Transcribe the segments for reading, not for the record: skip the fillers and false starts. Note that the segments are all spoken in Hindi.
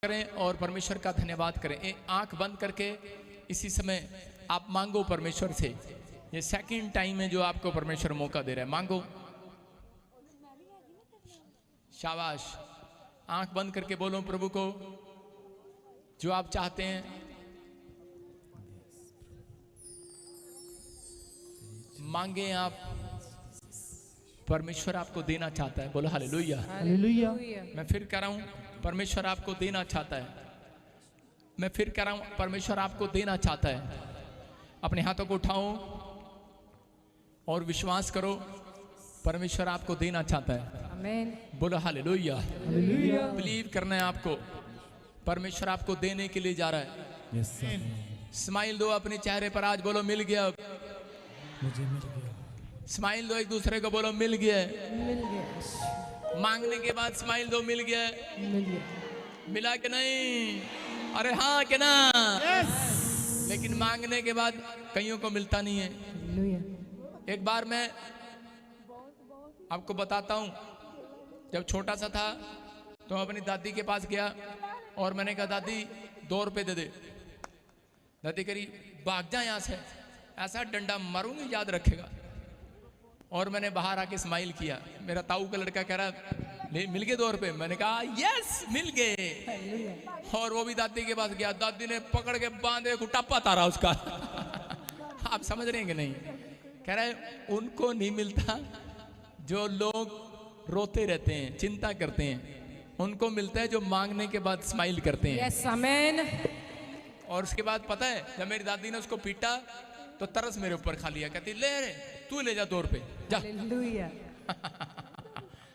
करें और परमेश्वर का धन्यवाद करें। आंख बंद करके इसी समय आप मांगो परमेश्वर से। ये सेकंड टाइम है जो आपको परमेश्वर मौका दे रहा है, मांगो। शाबाश। आंख बंद करके बोलो प्रभु को जो आप चाहते हैं। मांगे आप, परमेश्वर आपको देना चाहता है। बोलो हालेलुया। हालेलुया। मैं फिर कह रहा हूं, परमेश्वर आपको देना चाहता है। मैं फिर कह रहा हूं, परमेश्वर आपको देना चाहता है। अपने हाथों को उठाओ और विश्वास करो, परमेश्वर आपको देना चाहता है। आमीन। बोलो हालेलुया। हालेलुया। बिलीव करना है आपको, परमेश्वर आपको देने के लिए जा रहा है। स्माइल दो अपने चेहरे पर आज, बोलो मिल गया। मुझे मिल गया। स्माइल दो एक दूसरे को, बोलो मिल गया। मिल गया। मांगने के बाद स्माइल दो, मिल गया। मिल गया। मिला कि नहीं? अरे हाँ कि ना? लेकिन मांगने के बाद कईयों को मिलता नहीं है। हालेलुया। एक बार मैं आपको बताता हूँ, जब छोटा सा था तो अपनी दादी के पास गया और मैंने कहा दादी 2 रुपए दे दे। दादी करी भाग जा यहाँ से, ऐसा डंडा मारूंगी याद रखेगा। और मैंने बाहर आके स्माइल किया। मेरा ताऊ का लड़का कह रहा ले मिल गए 2 रुपए। मैंने कहा यस मिल गए। और वो भी दादी के पास गया, दादी ने पकड़ के बांधे टापा तारा उसका। आप समझ रहे हैं कि नहीं? कह रहे उनको नहीं मिलता जो लोग रोते रहते हैं, चिंता करते हैं, उनको मिलता है जो मांगने के बाद स्माइल करते हैं। यस आमीन। और उसके बाद पता है, जब मेरी दादी ने उसको पीटा तो तरस मेरे ऊपर खा लिया। कहती ले रे तू ले जा 2 रुपए जा। हालेलुया।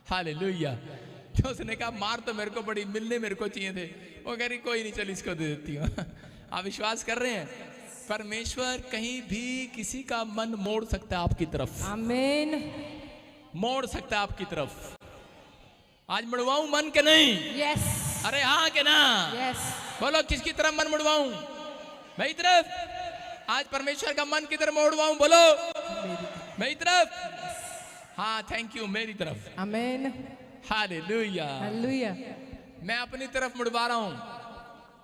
हालेलुया। तो उसने कहा मार तो मेरे को बड़ी, मिलने मेरे को चाहिए थे। वो कह रही कोई नहीं, चल इसको दे देती हूँ। आप विश्वास कर रहे हैं? परमेश्वर कहीं भी किसी का मन मोड़ सकता है आपकी तरफ। आमीन। मोड़ सकता है आपकी तरफ। आज मुड़वाऊं मन के नहीं? यस। अरे हाँ के ना? यस। बोलो किसकी तरफ मन मुड़वाऊं? मेरी तरफ। आज परमेश्वर का मन किधर मोड़वाऊं? बोलो मेरी तरफ। हाँ थैंक यू, मेरी तरफ। आमीन। हालेलुया। हालेलुया। मैं अपनी तरफ मुड़वा रहा हूं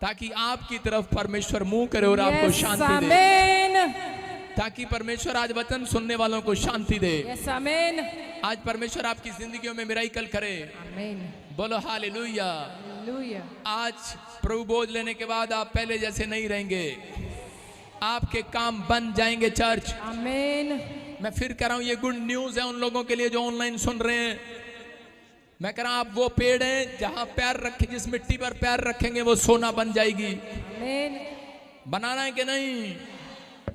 ताकि आपकी तरफ परमेश्वर मुंह करे और आपको शांति दे। आमीन। ताकि परमेश्वर आज वचन सुनने वालों को शांति दे। यस आमीन। आज परमेश्वर आपकी जिंदगियों में मिराकल करे। आमीन। बोलो हालेलुया। हालेलुया। आज प्रभु बोझ लेने के बाद आप पहले जैसे नहीं रहेंगे। आपके काम बन जाएंगे चर्च। आमीन। मैं फिर कह रहा हूं, ये गुड न्यूज है उन लोगों के लिए जो ऑनलाइन सुन रहे हैं। मैं कह रहा हूं आप वो पेड़ हैं जहां पैर रखे, जिस मिट्टी पर पैर रखेंगे वो सोना बन जाएगी। आमीन। बनाना है कि नहीं?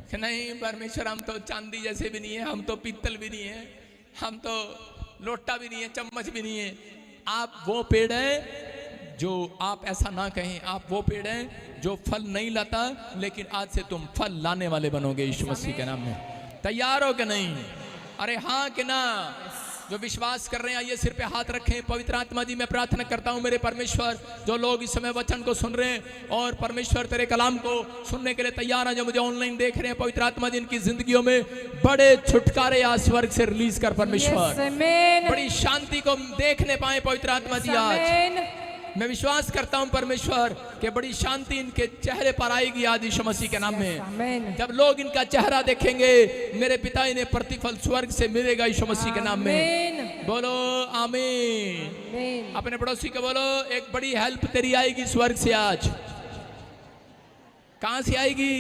कि नहीं परमेश्वर हम तो चांदी जैसे भी नहीं है, हम तो पीतल भी नहीं है, हम तो लोटा भी नहीं है, चम्मच भी नहीं है। आप वो पेड़ हैं जो, आप ऐसा ना कहें, आप वो पेड़ हैं जो फल नहीं लाता, लेकिन आज से तुम फल लाने वाले बनोगे यीशु मसीह के नाम में। तैयार हो कि नहीं? अरे हाँ कि ना? जो विश्वास कर रहे हैं आइए सिर पे हाथ रखें। पवित्र आत्मा जी मैं प्रार्थना करता हूं मेरे परमेश्वर, जो लोग इस समय वचन को सुन रहे हैं और परमेश्वर तेरे कलाम को सुनने के लिए तैयार हैं, जो मुझे ऑनलाइन देख रहे हैं, पवित्र आत्मा जी इनकी जिंदगियों में बड़े छुटकारे आज स्वर्ग से रिलीज कर परमेश्वर। बड़ी शांति को देखने पाए पवित्र आत्मा जी आज। मैं विश्वास करता हूं परमेश्वर कि बड़ी शांति इनके चेहरे पर आएगी आज यीशु मसीह के नाम में। जब लोग इनका चेहरा देखेंगे मेरे पिता इन्हें प्रतिफल स्वर्ग से मिलेगा यीशु मसीह के नाम में। बोलो आमीन। अपने पड़ोसी को बोलो एक बड़ी हेल्प तेरी आएगी स्वर्ग से आज। कहां से आएगी?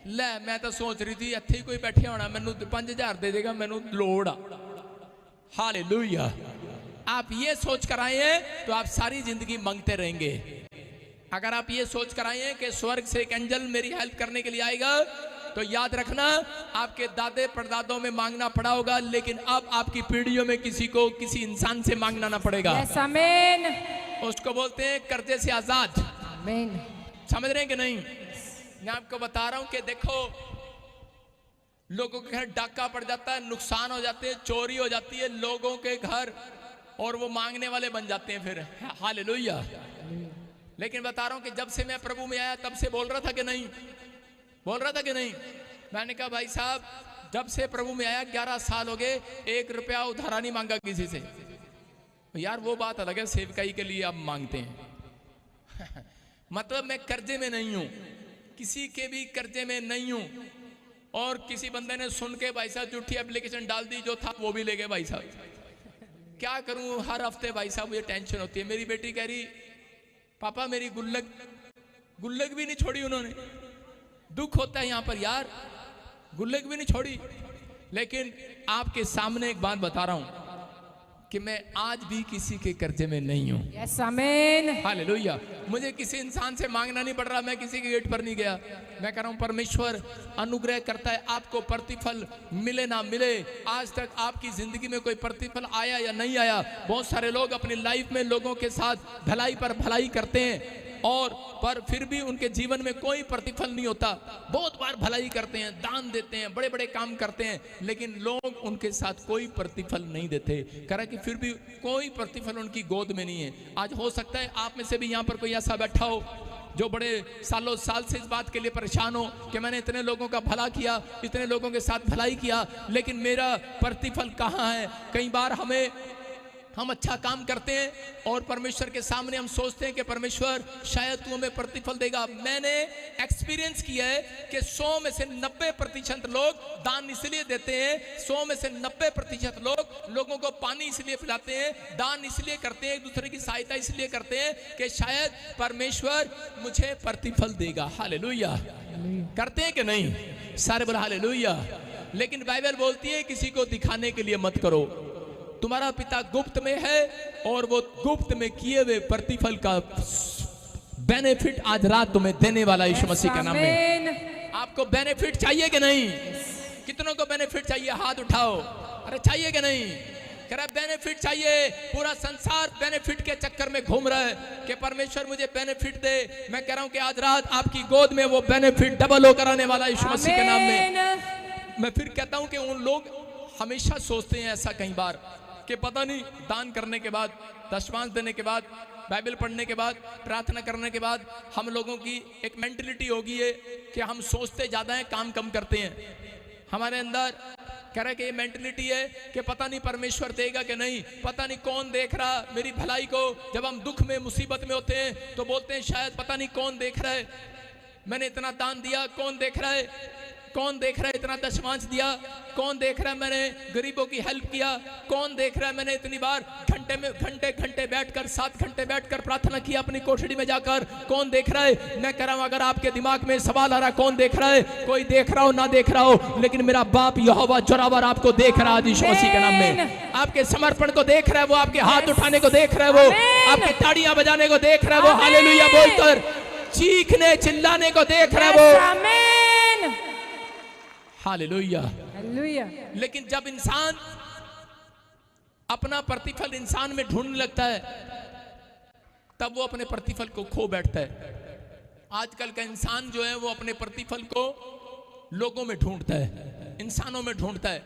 ले मैं तो सोच रही थी इत्थे ही कोई बैठे होना, मैनू 5000 दे देगा, मैनू लोड़ आ। हालेलुया। आप ये सोच कर आए हैं तो आप सारी जिंदगी मांगते रहेंगे। अगर आप ये सोच कर आए हैं कि स्वर्ग से एक एंजल मेरी हेल्प करने के लिए आएगा, तो याद रखना आपके दादे परदादों में मांगना पड़ा होगा, लेकिन अब आपकी पीढ़ियों में किसी को किसी इंसान से मांगना ना पड़ेगा। यस आमीन। उसको बोलते हैं कर्जे से आजाद। आमीन। समझ रहे हैं कि नहीं? मैं आपको बता रहा हूं कि देखो लोगों के घर डाका पड़ जाता है, नुकसान हो जाते हैं, चोरी हो जाती है लोगों के घर, और वो मांगने वाले बन जाते हैं फिर। हालेलुया। लेकिन बता रहा हूं कि जब से मैं प्रभु में आया तब से बोल रहा था कि नहीं? बोल रहा था कि नहीं? मैंने कहा भाई साहब जब से प्रभु में आया 11 साल हो गए, 1 रुपया उधारा नहीं मांगा किसी से। यार वो बात अलग है, सेवकाई के लिए आप मांगते हैं, मतलब मैं कर्जे में नहीं हूं, किसी के भी कर्जे में नहीं हूं। और किसी बंदे ने सुन के भाई साहब झूठी एप्लीकेशन डाल दी, जो था वो भी ले गए भाई साहब। क्या करूं, हर हफ्ते भाई साहब मुझे टेंशन होती है। मेरी बेटी कह रही पापा मेरी गुल्लक भी नहीं छोड़ी उन्होंने। दुख होता है यहां पर यार, गुल्लक भी नहीं छोड़ी। लेकिन आपके सामने एक बात बता रहा हूं कि मैं आज भी किसी के कर्जे में नहीं हूं। यस आमीन। हालेलुया। मुझे किसी इंसान से मांगना नहीं पड़ रहा, मैं किसी के गेट पर नहीं गया। मैं कह रहा हूं परमेश्वर अनुग्रह करता है, आपको प्रतिफल मिले ना मिले। आज तक आपकी जिंदगी में कोई प्रतिफल आया या नहीं आया। बहुत सारे लोग अपनी लाइफ में लोगों के साथ भलाई पर भलाई करते हैं और पर फिर भी उनके जीवन में कोई प्रतिफल नहीं होता। बहुत बार भलाई करते हैं, दान देते हैं, बड़े बड़े काम करते हैं, लेकिन लोग उनके साथ कोई प्रतिफल नहीं देते। करा कि फिर भी कोई प्रतिफल उनकी गोद में नहीं है। आज हो सकता है आप में से भी यहाँ पर कोई ऐसा बैठा हो जो बड़े सालों साल से इस बात के लिए परेशान हो कि मैंने इतने लोगों का भला किया, इतने लोगों के साथ भलाई किया, लेकिन मेरा प्रतिफल कहाँ है। कई बार हम अच्छा काम करते हैं और परमेश्वर के सामने हम सोचते हैं कि परमेश्वर शायद तू हमें प्रतिफल देगा। मैंने एक्सपीरियंस किया है कि 100 में से 90% लोग दान इसलिए देते हैं, 100 में से 90% लोग लोगों को पानी इसलिए पिलाते हैं, दान इसलिए करते हैं, एक दूसरे की सहायता इसलिए करते हैं कि शायद परमेश्वर मुझे प्रतिफल देगा। हालेलुया। करते हैं कि नहीं? सारे बोला हालेलुया। लेकिन बाइबल बोलती है किसी को दिखाने के लिए मत करो। तुम्हारा पिता गुप्त में है और वो गुप्त में किए हुए प्रतिफल का बेनिफिट आज रात तुम्हें देने वाला यीशु मसीह के नाम में। आपको बेनिफिट चाहिए कि नहीं? कितनों को बेनिफिट चाहिए? हाथ उठाओ। अरे चाहिए कि नहीं? कह रहा बेनिफिट चाहिए। पूरा संसार बेनिफिट के चक्कर में घूम रहा है कि परमेश्वर मुझे बेनिफिट दे। मैं कह रहा हूं कि आज रात आपकी गोद में वो बेनिफिट डबल होकर आने वाला यीशु मसीह के नाम में। मैं फिर कहता हूं कि उन लोग हमेशा सोचते हैं ऐसा कई बार कि पता नहीं दान करने के बाद, दशमांश देने के बाद, बाइबल पढ़ने के बाद, प्रार्थना करने के बाद हम लोगों की एक मेंटलिटी होगी है कि हम सोचते ज्यादा हैं, काम कम करते हैं। हमारे अंदर कह रहा है कि ये मेंटलिटी है कि पता नहीं परमेश्वर देगा कि नहीं, पता नहीं कौन देख रहा मेरी भलाई को। जब हम दुख में मुसीबत में होते हैं तो बोलते हैं शायद पता नहीं कौन देख रहा है, मैंने इतना दान दिया, कौन देख रहा है, कौन देख रहा है इतना दशमांश दिया, कौन देख रहा है मैंने गरीबों की हेल्प किया, कौन देख रहा है मैंने इतनी बार घंटे बैठकर 7 घंटे बैठकर प्रार्थना किया अपनी कोठरी में जाकर, कौन देख रहा है। मैं कह रहा हूं अगर आपके दिमाग में सवाल आ रहा कौन देख रहा है, कोई देख रहा हो ना देख रहा हो, लेकिन मेरा बाप यहोवा जोरावर आपको देख रहा है यीशु मसीह के नाम में। आपके समर्पण को देख रहा है वो, आपके हाथ उठाने को देख रहा है वो, आपके ताड़ियां बजाने को देख रहा है वो, हालेलुया बोलकर चीखने चिल्लाने को देख रहा है वो। हालेलुया। लेकिन जब इंसान अपना प्रतिफल इंसान में ढूंढने लगता है तब वो अपने प्रतिफल को खो बैठता है। आजकल का इंसान जो है वो अपने प्रतिफल को लोगों में ढूंढता है, इंसानों में ढूंढता है,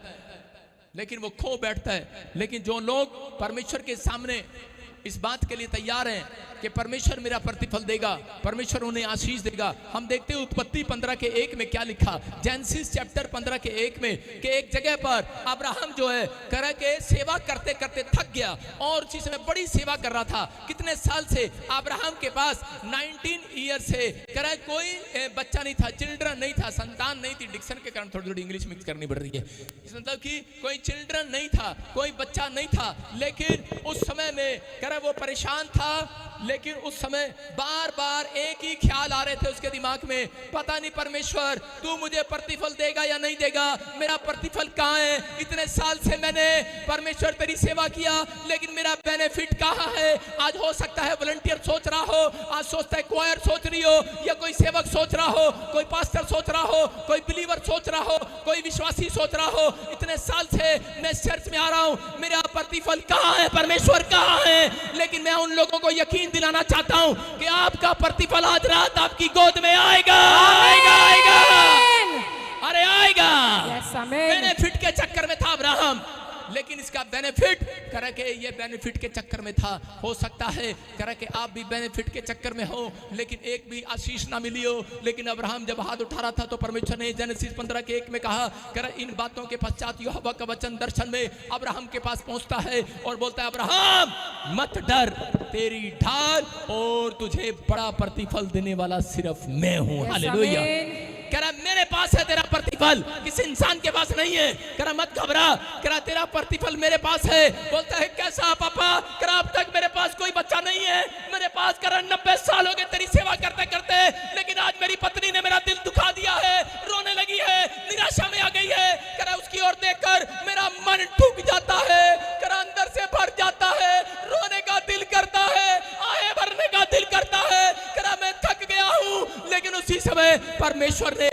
लेकिन वो खो बैठता है। लेकिन जो लोग परमेश्वर के सामने इस बात के लिए तैयार हैं कि परमेश्वर मेरा प्रतिफल देगा, परमेश्वर उन्हें आशीष देगा। हम देखते हैं उत्पत्ति 15:1 में क्या लिखा, जेनेसिस चैप्टर 15:1 में कि एक जगह पर अब्राहम जो है कह के सेवा करते करते थक गया और उसी समय बड़ी सेवा कर रहा था। कितने साल से अब्राहम के पास 19 ईयर से कह कोई बच्चा नहीं था, चिल्ड्रन नहीं था, संतान नहीं थी। डिक्शन के कारण थोड़ी थोड़ी इंग्लिश मिक्स करनी पड़ रही है। इस मतलब कि कोई चिल्ड्रन नहीं था, कोई बच्चा नहीं था, लेकिन उस समय में कह वो परेशान था। लेकिन उस समय बार बार एक ही ख्याल आ रहे थे उसके दिमाग में, पता नहीं परमेश्वर तू मुझे प्रतिफल देगा या नहीं देगा, मेरा प्रतिफल कहाँ है। इतने साल से मैंने परमेश्वर तेरी सेवा किया, लेकिन मेरा बेनिफिट कहाँ है। आज हो सकता है वॉलंटियर सोच रहा हो, आज सोचता है क्वायर सोच रही हो, या कोई सेवक सोच रहा हो, कोई पास्टर सोच रहा हो, कोई बिलीवर सोच रहा हो, कोई विश्वासी सोच रहा हो, इतने साल से मैं चर्च में आ रहा हूं, मेरा प्रतिफल कहाँ है, परमेश्वर कहाँ है। लेकिन मैं उन लोगों को यकीन दिलाना चाहता हूं कि आपका प्रतिफल आज रात आपकी गोद में आएगा, आएगा, आएगा, अरे आएगा। बेनिफिट के चक्कर में था अब्राहम, लेकिन लेकिन इसका बेनिफिट करा के ये बेनिफिट के चक्कर में था। हो सकता है करा के आप भी बेनिफिट के चक्कर में हो, लेकिन एक भी आशीष ना मिली हो। लेकिन अब्राहम जब हाथ उठा रहा था तो परमेश्वर ने जेनेसिस 15:1 में कहा, करा इन बातों के पश्चात यहोवा का वचन दर्शन में अब्राहम के पास पहुंचता है और बोलता है, अब्राहम मत डर, तेरी ढाल और तुझे बड़ा प्रतिफल देने वाला सिर्फ मैं हूं। हालेलुया। कह रहा मेरे पास है तेरा प्रतिफल, किसी इंसान के पास नहीं है। कह रहा मत घबरा, कह रहा तेरा प्रतिफल मेरे पास है। बोलता है कैसा पापा? कह रहा अब तक मेरे पास कोई बच्चा नहीं है, मेरे पास कह रहा 90 साल हो गए तेरी सेवा करते करते, लेकिन आज मेरी पत्नी ने मेरा दिल दुखा दिया है, रोने लगी है, निराशा में आ गई है। कह रहा उसकी ओर देखकर मेरा मन टूट जाता है, कह रहा अंदर से भर जाता है, रोने का दिल करता है, आहे भरने का दिल करता है। कह रहा मैं थक गया हूं। लेकिन उसी समय परमेश्वर ने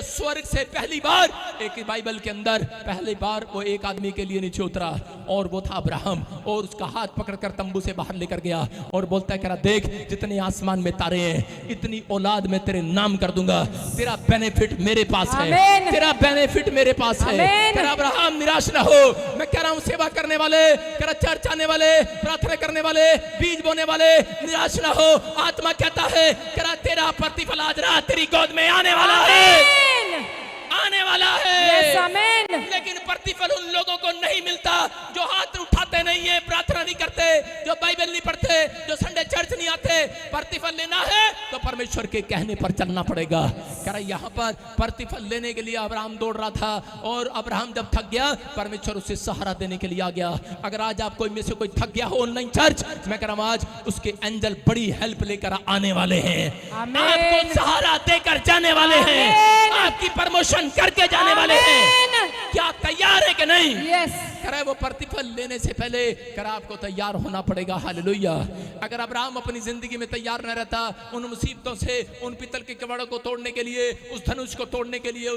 स्वर्ग से पहली बार एक बाइबल के अंदर पहली बार वो एक आदमी के लिए नीचे उतरा और वो था अब्राहम, और उसका हाथ पकड़कर तंबू से बाहर लेकर गया और बोलता है, कह रहा देख जितने आसमान में तारे हैं इतनी औलाद मैं तेरे नाम कर दूंगा, तेरा बेनिफिट मेरे पास है, तेरा बेनिफिट मेरे पास है। कह रहा अब्राहम निराश ना हो, मैं कह रहा हूं सेवा करने वाले, कह रहा चर्च आने वाले, प्रार्थना करने वाले, बीज बोने वाले, निराश ना हो। आत्मा कहता है, कह रहा तेरा प्रतिफल आज रात तेरी गोद में आने वाला है, आने वाला है। लेकिन प्रतिफल उन लोगों को नहीं मिलता जो हाथ उठाते नहीं है, प्रार्थना नहीं करते, जो बाइबल नहीं पढ़ते, जो संडे चर्च नहीं आते। प्रतिफल लेना है तो परमेश्वर के कहने पर चलना पड़ेगा। कह रहा यहाँ पर प्रतिफल लेने के लिए अब्राहम दौड़ रहा था, और अब्राहम जब थक गया परमेश्वर उसे सहारा देने के लिए आ गया। अगर आज आप कोई में से कोई थक गया हो ऑनलाइन चर्च, मैं कह रहा हूं आज उसके एंजल बड़ी हेल्प लेकर आने वाले हैं, आपको सहारा देकर जाने वाले हैं, आपकी प्रमोशन करके जाने वाले हैं। क्या आप तैयार है कि नहीं? करे वो प्रतिफल लेने से पहले करे आपको तैयार होना पड़ेगा। हालेलुया। अगर अब्राहम अपनी जिंदगी में तैयार न रहता, उन मुसीबतों से, उन पितल के कबाड़ों को तोड़ने के लिए, उस धनुष को तोड़ने के लिए,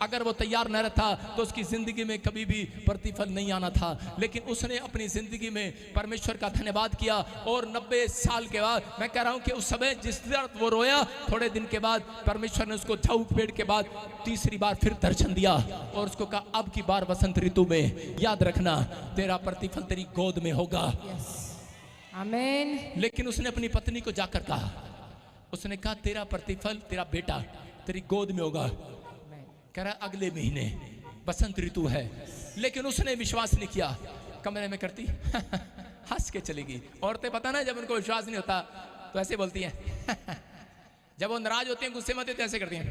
अगर वो तैयार न रहता तो उसकी जिंदगी में कभी भी प्रतिफल नहीं आना था। लेकिन उसने अपनी जिंदगी में परमेश्वर का धन्यवाद किया, और 90 साल के बाद मैं कह रहा हूं कि उस समय जिस तरह वो रोया, थोड़े दिन के बाद परमेश्वर ने उसको झाऊ पेड़ के बाद तीसरी बार फिर दर्शन दिया और उसको कहा अब की बार वसंत ऋतु में याद रखना तेरा प्रतिफल तेरी गोद में होगा। आमीन। लेकिन उसने अपनी पत्नी को जाकर कहा, उसने कहा तेरा प्रतिफल तेरा बेटा तेरी गोद में होगा। कह रहा अगले महीने बसंत ऋतु है। लेकिन उसने विश्वास नहीं किया, कमरे में करती हंस के चलेगी। औरतें पता ना जब उनको विश्वास नहीं होता तो ऐसे बोलती हैं जब वो नाराज होती हैं, गुस्से में होती है तो ऐसे करती हैं,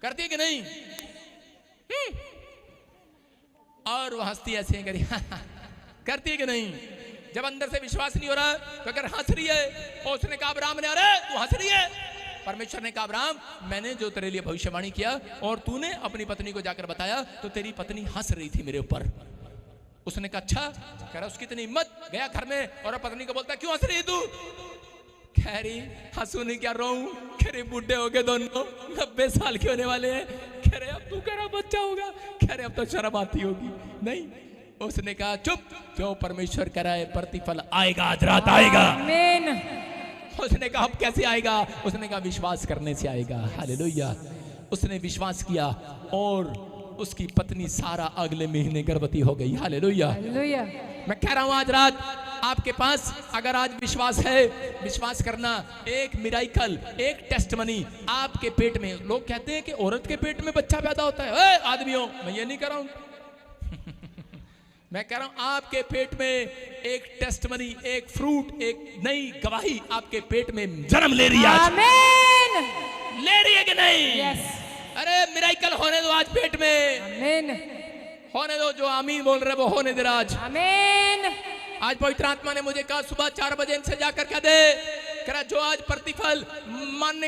करती है कि नहीं? और वो हंसती ऐसे करी करती है कि नहीं? जब अंदर से विश्वास नहीं हो रहा तो अगर हंस रही है, और उसने कहा अब्राहम ने, अरे तू हंस रही है? परमेश्वर ने कहा अब्राहम मैंने जो तेरे लिए भविष्यवाणी किया और तूने अपनी पत्नी को जाकर बताया तो तेरी पत्नी हंस रही थी मेरे ऊपर। उसने कहा अच्छा। कह रहा उसकी इतनी हिम्मत, गया घर में और पत्नी को बोलता क्यों हंस रही है तू? कह रही हंसू नहीं क्या रोऊं? कह रहे बूढ़े हो गए दोनों, 90 साल के होने वाले हैं। कह रहे अब तू कह रहा बच्चा होगा। कह रहे अब तो शर्म आती होगी। नहीं, उसने कहा चुप, जो परमेश्वर कह रहा है प्रतिफल आएगा, आज रात आएगा। आमीन। उसने कहा अब कैसे आएगा? उसने कहा विश्वास करने से आएगा। हालेलुया। उसने विश्वास किया और उसकी पत्नी सारा अगले महीने गर्भवती हो गई। हालेलुया। हालेलुया। मैं कह रहा हूं आज रात आपके पास अगर आज विश्वास है, विश्वास करना, एक मिराइकल, एक टेस्टमनी आपके पेट में। लोग कहते हैं कि औरत के पेट में बच्चा पैदा होता है। आदमियों, मैं ये नहीं कह रहा हूं मैं कह रहा हूं आपके पेट में एक टेस्टमनी, एक फ्रूट, एक नई गवाही आपके पेट में जन्म ले रही है। आमीन। ले रही है कि नहीं? यस। अरे मिराइकल होने दो आज पेट में। आमीन। होने दो, जो आमीन बोल रहे वो होने दे आज। आमीन। आज पवित्र आत्मा ने मुझे कहा सुबह 4 बजे इनसे जाकर कह दे, कह रहा जो आज प्रतिफल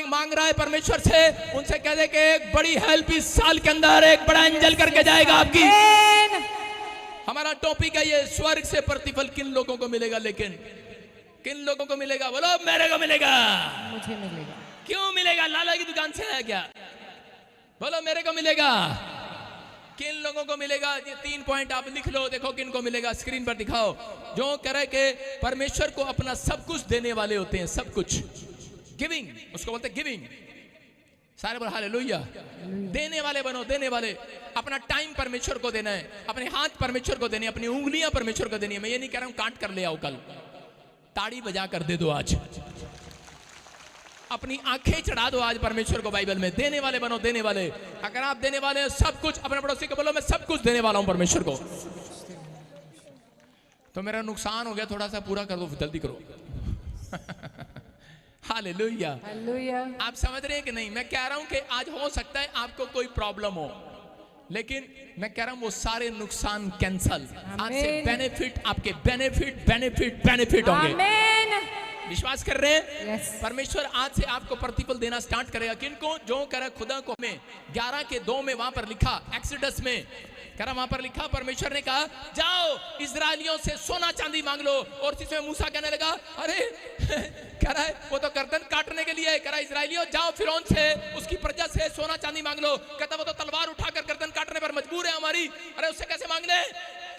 मांग रहा है परमेश्वर से, उनसे कह दे कि एक बड़ी हेल्प इस साल के अंदर एक बड़ा एंजल करके जाएगा आपकी। हमारा टॉपिक है ये, स्वर्ग से प्रतिफल किन लोगों को मिलेगा? लेकिन किन लोगों को मिलेगा? बोलो मेरे को मिलेगा। मुझे मिलेगा। क्यों मिलेगा? लाला की दुकान से है क्या? बोलो मेरे को मिलेगा। किन लोगों को मिलेगा? ये 3 पॉइंट आप लिख लो, देखो किन को मिलेगा, स्क्रीन पर दिखाओ। जो करे के परमेश्वर को अपना सब कुछ देने वाले होते हैं, सब कुछ। गिविंग, उसको बोलते हैं गिविंग। सारे बोल हालेलुया। देने वाले बनो, देने वाले। अपना टाइम परमेश्वर को देना है, अपने हाथ परमेश्वर को देने, अपनी उंगलियां परमेश्वर को देनी है। मैं ये नहीं कह रहा हूं काट कर ले आओ, कल ताड़ी बजा कर दे दो, आज अपनी आंखें चढ़ा दो आज परमेश्वर को बाइबल में। देने वाले बनो, देने वाले। अगर आप देने वाले हैं सब कुछ, अपने पड़ोसी को बोलो मैं सब कुछ देने वाला हूं परमेश्वर को। तो मेरा नुकसान हो गया थोड़ा सा, पूरा कर दो, जल्दी करो। हालेलुया। हालेलुया। आप समझ रहे हैं कि नहीं? मैं कह रहा हूं कि आज हो सकता है आपको कोई प्रॉब्लम हो, लेकिन मैं कह रहा हूं वो सारे नुकसान कैंसल। आज से बेनिफिट, आपके बेनिफिट बेनिफिट बेनिफिट होंगे। आमीन। विश्वास कर रहे हैं? Yes. परमेश्वर आज से आपको प्रतिफल देना स्टार्ट करेगा। किनको? जो करे खुदा को। में 11:2 में वहां पर लिखा, एक्सोडस में करा, वहां पर लिखा, परमेश्वर ने कहा जाओ इजरायलियों से सोना चांदी मांग लो। और इसमें मूसा कहने लगा अरे कह रहा है वो तो गर्दन काटने के लिए कह रहा है, इजरायलियों जाओ फिरौन से, उसकी प्रजा से सोना चांदी मांग लो। कहता वो तो तलवार उठाकर गर्दन काटने पर मजबूर है हमारी, अरे उससे कैसे मांगने?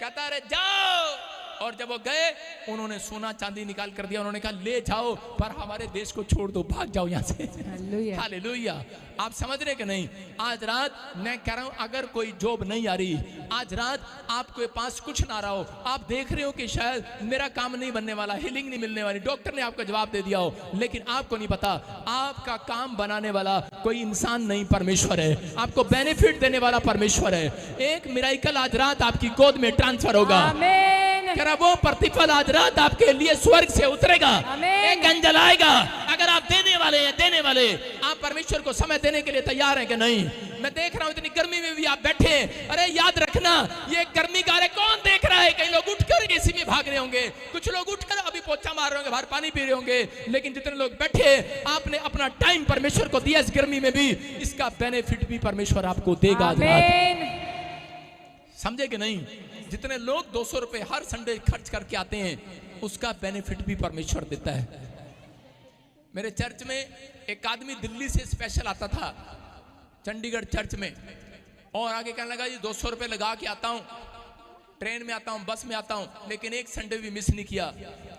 कहता अरे जाओ। और जब वो गए उन्होंने सोना चांदी निकाल कर दिया। उन्होंने कहा ले जाओ पर हमारे देश को छोड़ दो, भाग जाओ यहाँ से। हालेलुया। हालेलुया। आप समझ रहे कि नहीं? आज रात मैं कह रहा हूं अगर कोई जॉब नहीं आ रही, आज रात आपके पास कुछ ना रहा हो, आप देख रहे हो कि शायद मेरा काम नहीं बनने वाला, हीलिंग नहीं मिलने वाली, डॉक्टर ने आपको जवाब दे दिया हो, लेकिन आपको नहीं पता आपका काम बनाने वाला कोई इंसान नहीं, परमेश्वर है। आपको बेनिफिट देने वाला परमेश्वर है। एक मिराइकल आज रात आपकी गोद में ट्रांसफर होगा। आमीन। वो प्रतिफल आज रात आपके लिए स्वर्ग से उतरेगा। एक अंजल आएगा। अगर आप देने वाले हैं, देने वाले, आप परमेश्वर को समय देने के लिए तैयार हैं कि नहीं? मैं देख रहा हूं इतनी गर्मी में भी आप बैठे हैं। अरे याद रखना ये गर्मी का अरे कौन देख रहा है? कई लोग उठकर एसी में भाग रहे होंगे, कुछ लोग उठकर अभी पोछा मार रहे होंगे, बाहर पानी पी रहे होंगे, लेकिन जितने लोग बैठे आपने अपना टाइम परमेश्वर को दिया इस गर्मी में भी, इसका बेनिफिट भी परमेश्वर आपको देगा आज रात। समझे कि नहीं? जितने लोग 200 रुपए हर संडे खर्च करके आते हैं, उसका बेनिफिट भी परमेश्वर देता है। मेरे चर्च में एक आदमी दिल्ली से स्पेशल आता था चंडीगढ़ चर्च में, और आगे कहने लगा जी 200 रुपए लगा के आता हूं, ट्रेन में आता हूं, बस में आता हूं, लेकिन एक संडे भी मिस नहीं किया।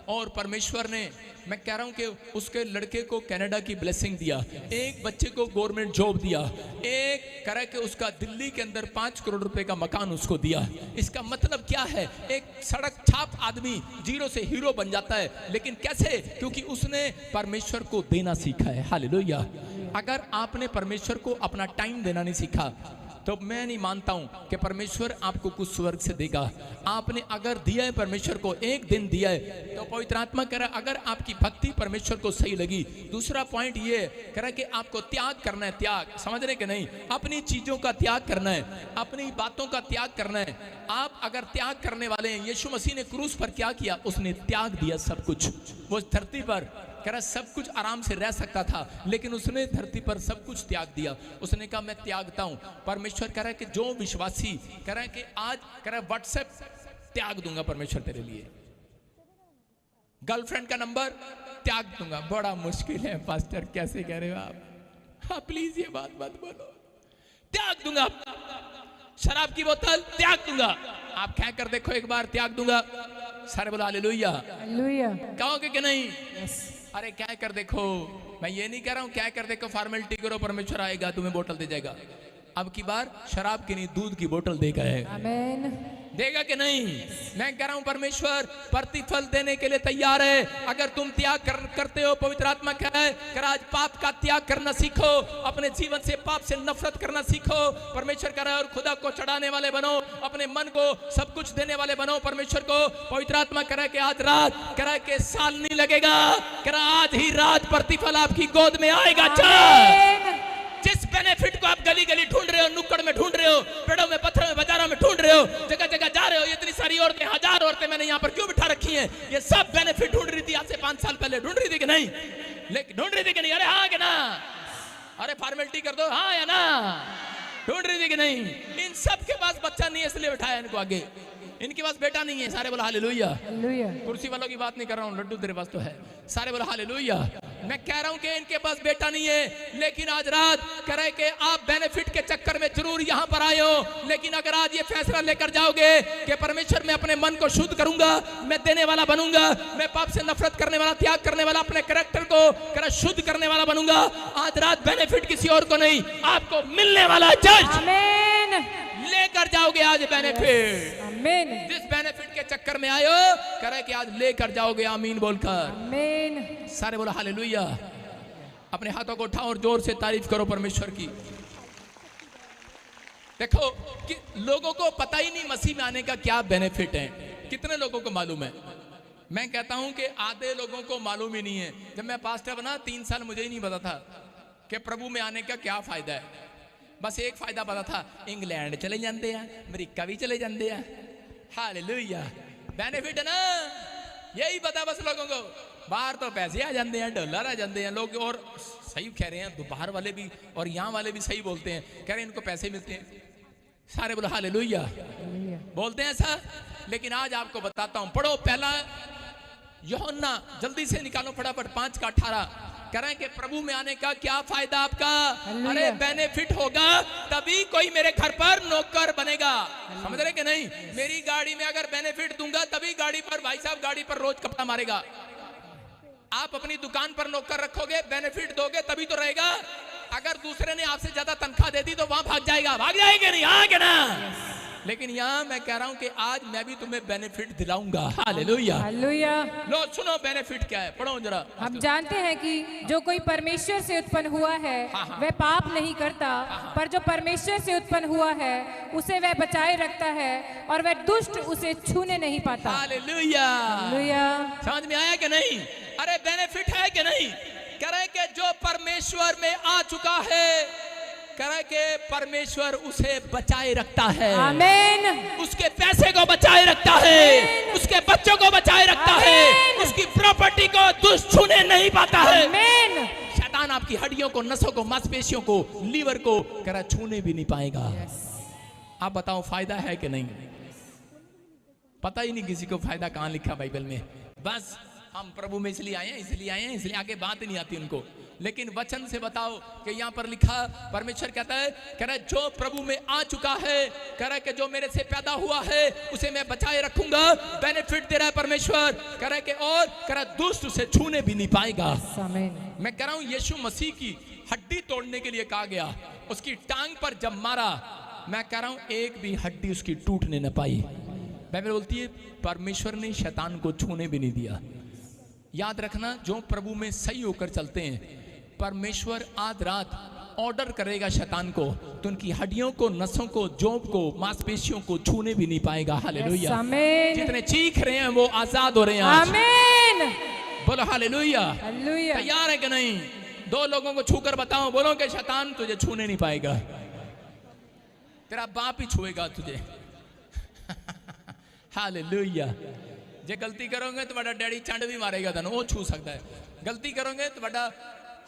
और परमेश्वर ने, मैं कह रहा हूं कि उसके लड़के को कनाडा की ब्लेसिंग दिया, एक बच्चे को गवर्नमेंट जॉब दिया, एक करा के उसका दिल्ली के अंदर 5 करोड़ रुपए का मकान उसको दिया। इसका मतलब क्या है? एक सड़क छाप आदमी जीरो से हीरो बन जाता है, लेकिन कैसे? क्योंकि उसने परमेश्वर को देना सीखा है। हालेलुया। अगर आपने परमेश्वर को अपना टाइम देना नहीं सीखा तो मैं नहीं मानता हूं कि परमेश्वर आपको कुछ स्वर्ग से देगा। आपने अगर दिया है परमेश्वर को, एक दिन दिया है, तो पवित्र आत्मा कह रहा है अगर आपकी भक्ति परमेश्वर को सही लगी। दूसरा पॉइंट ये कह रहा है कि आपको त्याग करना है। त्याग, समझ रहे कि नहीं? अपनी चीजों का त्याग करना है, अपनी बातों का त्याग करना है। आप अगर त्याग करने वाले हैं, यीशु मसीह ने क्रूस पर क्या किया? उसने त्याग दिया सब कुछ। वो धरती पर कह रहा सब कुछ आराम से रह सकता था, लेकिन उसने धरती पर सब कुछ त्याग दिया। उसने कहा मैं त्यागता हूं। परमेश्वर कह रहा है कि जो विश्वासी कह रहा है कि आज कह रहा है व्हाट्सएप त्याग दूंगा परमेश्वर तेरे लिए, गर्लफ्रेंड का नंबर त्याग दूंगा। बड़ा मुश्किल है पास्टर, कैसे कह रहे हो आप? हाँ प्लीज ये बात मत बोलो। त्याग दूंगा, शराब की बोतल त्याग दूंगा। आप कह कर देखो एक बार, त्याग दूंगा। सारे बोला हालेलुया। हालेलुया। कहोगे कि नहीं? यस। अरे क्या कर देखो, मैं ये नहीं कह रहा हूं क्या कर देखो, फॉर्मेलिटी करो, परमेश्वर आएगा तुम्हें बोतल दे जाएगा। अब की बार शराब की नहीं, दूध की बोतल देगा है। आमीन। देगा कि नहीं? मैं कह रहा हूं परमेश्वर प्रतिफल देने के लिए तैयार है। अगर तुम त्याग करते हो, पवित्र आत्मा कह है कि आज पाप का त्याग करना सीखो, अपने जीवन से पाप से नफरत करना सीखो। परमेश्वर कह रहा है और खुदा को चढ़ाने वाले बनो, अपने मन को सब कुछ देने वाले बनो परमेश्वर को। पवित्र आत्मा कह रहा है कि आज रात कह रहा है कि साल नहीं लगेगा, कह रहा आज ही रात प्रतिफल आपकी गोद में आएगा। चल जिस बेनिफिट को आप गली गली ढूंढ रहे हो, नुक्कड़ में ढूंढ रहे हो, पेड़ों में, पत्थरों में, बाजारों में ढूंढ रहे हो, जगह जगह जा रहे हो, इतनी सारी औरतें, 1000 औरतें मैंने यहाँ पर क्यों बिठा रखी हैं? ये सब बेनिफिट ढूंढ रही थी आज से 5 साल पहले। ढूंढ रही थी कि नहीं? लेकिन ढूंढ रही थी कि नहीं? अरे हाँ कि ना? अरे फॉर्मेलिटी कर दो, हाँ या ना? ढूंढ रही थी कि नहीं? इन सब के पास बच्चा नहीं है इसलिए बिठाया इनको आगे, इनके पास बेटा नहीं है। सारे बोला हालेलुया। हालेलुया। कुर्सी वालों की बात नहीं कर रहा हूं, लड्डू तेरे पास तो है। सारे बोला हालेलुया। मैं कह रहा हूं कि इनके पास बेटा नहीं है, लेकिन आज रात कह रहे कि आप बेनिफिट के चक्कर में जरूर यहां पर आए हो, लेकिन अगर आज ये फैसला लेकर जाओगे कि परमेश्वर मैं अपने मन को शुद्ध करूंगा, मैं देने वाला बनूंगा, मैं पाप से नफरत करने वाला, त्याग करने वाला, अपने कैरेक्टर को कह रहा शुद्ध करने वाला बनूंगा। आज रात बेनिफिट किसी और को नहीं, आपको मिलने वाला चर्च आमीन लेकर जाओगे आज बेनिफिट। आमीन जिस बेनिफिट के चक्कर में आयो कह रहा है कि आज लेकर जाओगे, आमीन बोलकर। आमीन। सारे बोलो हालेलुया। अपने हाथों को उठाओ और जोर से तारीफ करो परमेश्वर की। देखो कि लोगों को पता ही नहीं मसीह में आने का क्या बेनिफिट है। कितने लोगों को मालूम है? मैं कहता हूं कि आधे लोगों को मालूम ही नहीं है। जब मैं पास्टर बना 3 साल मुझे ही नहीं पता था कि प्रभु में आने का क्या फायदा है। बस एक फायदा पता था, इंग्लैंड चले जाते हैं, अमेरिका भी चले जाते हैं। हालेलुया, बेनिफिट है ना, यही पता बस लोगों को। बाहर तो पैसे आ जाते हैं, डॉलर आ जाते हैं लोग। और सही कह रहे हैं, बाहर वाले भी और यहाँ वाले भी सही बोलते हैं, कह रहे हैं इनको पैसे मिलते हैं। सारे बोलो हालेलुया, बोलते हैं ऐसा। लेकिन आज आपको बताता हूं, पढ़ो पहला यूहन्ना, जल्दी से निकालो फटाफट 5:18। कह रहे हैं कि प्रभु में आने का क्या फायदा आपका? अरे बेनिफिट होगा तभी कोई मेरे घर पर नौकर बनेगा। समझ रहे कि नहीं? मेरी गाड़ी में अगर बेनिफिट दूंगा तभी गाड़ी पर भाई साहब गाड़ी पर रोज कपड़ा मारेगा। आप अपनी दुकान पर नौकर रखोगे, बेनिफिट दोगे तभी तो रहेगा। अगर दूसरे ने आपसे ज्यादा तनख्वाह दे दी तो वहां भाग जाएगा, भाग जाएगा नहीं, हाँ क्या ना? लेकिन यहाँ मैं कह रहा हूं कि आज मैं भी तुम्हें बेनिफिट दिलाऊंगा। Hallelujah, hallelujah. लो सुनो बेनिफिट क्या है, पढ़ो जरा। हम जानते हैं कि जो कोई परमेश्वर से उत्पन्न हुआ है वह पाप नहीं करता, पर जो परमेश्वर से उत्पन्न हुआ है उसे वह बचाए रखता है और वह दुष्ट उसे छूने नहीं पाता। Hallelujah, hallelujah. समझ में आया कि नहीं? अरे बेनिफिट है कि नहीं? कह रहे कि जो परमेश्वर में आ चुका है, कह रहे कि परमेश्वर उसे बचाए रखता है। आमीन। उसके पैसे को बचाए रखता है, उसके बच्चों को बचाए रखता है, उसकी प्रॉपर्टी को दुष्ट छूने नहीं पाता है। आमीन। शैतान आपकी हड्डियों को, नसों को, मांसपेशियों को, लीवर को कह रहा छूने भी नहीं पाएगा। आप बताओ फायदा है कि नहीं? पता ही नहीं किसी को फायदा कहां लिखा बाइबल में। बस हम प्रभु में इसलिए आए हैं, इसलिए आए हैं, इसलिए आगे बात नहीं आती उनको। लेकिन वचन से बताओ कि यहाँ पर लिखा, परमेश्वर कहता है, कह रहा है जो प्रभु में आ चुका है, कह रहा है कि जो मेरे से पैदा हुआ है उसे मैं बचाए रखूंगा। बेनिफिट दे रहा है परमेश्वर, कह रहा है कि और कह रहा है दुष्ट उसे छूने भी नहीं पाएगा। आमीन। मैं कह रहा हूं यीशु मसीह की हड्डी तोड़ने के लिए कहा गया, उसकी टांग पर जब मारा, मैं कह रहा हूं एक भी हड्डी उसकी टूटने न पाई। बाइबल बोलती है परमेश्वर ने शैतान को छूने भी नहीं दिया। याद रखना, जो प्रभु में सही होकर चलते हैं, परमेश्वर आज रात ऑर्डर करेगा शैतान को, तो उनकी हड्डियों को, नसों को, जोब को, मांसपेशियों को छूने भी नहीं पाएगा। हालेलुया। आमीन। जितने चीख रहे हैं वो आजाद हो रहे हैं आज। आमीन। बोलो हालेलुया। हालेलुया। तैयार है कि नहीं? 2 लोगों को छूकर बताओ, बोलो कि शैतान तुझे छूने नहीं पाएगा, तेरा बाप ही छुएगा तुझे। हालेलुया। जे गलती करोगे तो बड़ा डैडी चंड भी मारेगा, तेन वो छू सकता है। गलती करोगे तो बड़ा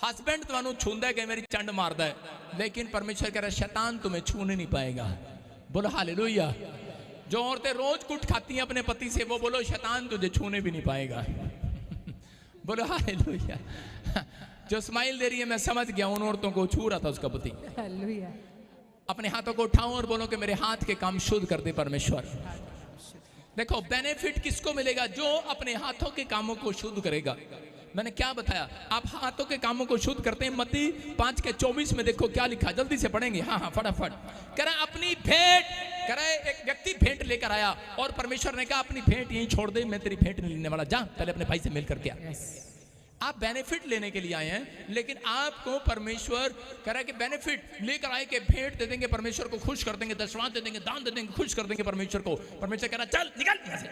हस्बैंड तुम्हें छूंदा है कि मेरी चंड मारदा है, लेकिन परमेश्वर कह रहा है शैतान तुम्हें छूने नहीं पाएगा। बोलो हालेलुया। जो औरतें रोज कुट खाती हैं अपने पति से, वो बोलो शैतान तुझे छूने भी नहीं पाएगा। बोलो हालेलुया। जो स्माइल दे रही है, मैं समझ गया उन औरतों को छू रहा था उसका पति। हालेलुया। अपने हाथों को उठाओ और बोलो कि मेरे हाथ के काम शुद्ध कर दे परमेश्वर। देखो बेनिफिट किसको मिलेगा? जो अपने हाथों के कामों को शुद्ध करेगा। मैंने क्या बताया? आप हाथों के कामों को शुद्ध करते हैं। मत्ती 5:24 में देखो क्या लिखा, जल्दी से पढ़ेंगे। हाँ फटाफट। कह रहा अपनी भेंट, कह रहा एक व्यक्ति भेंट लेकर आया और परमेश्वर ने कहा अपनी भेंट यहीं छोड़ दे, मैं तेरी भेंट नहीं लेने वाला, जा पहले अपने भाई से मिल करके आ। आप बेनिफिट लेने के लिए आए हैं, लेकिन आपको परमेश्वर कह रहा है कि बेनिफिट लेकर आए कि भेंट दे देंगे, परमेश्वर को खुश कर देंगे, दशवांश दे देंगे, दान दे देंगे, खुश कर देंगे परमेश्वर को। परमेश्वर कह रहा चल निकल यहाँ से,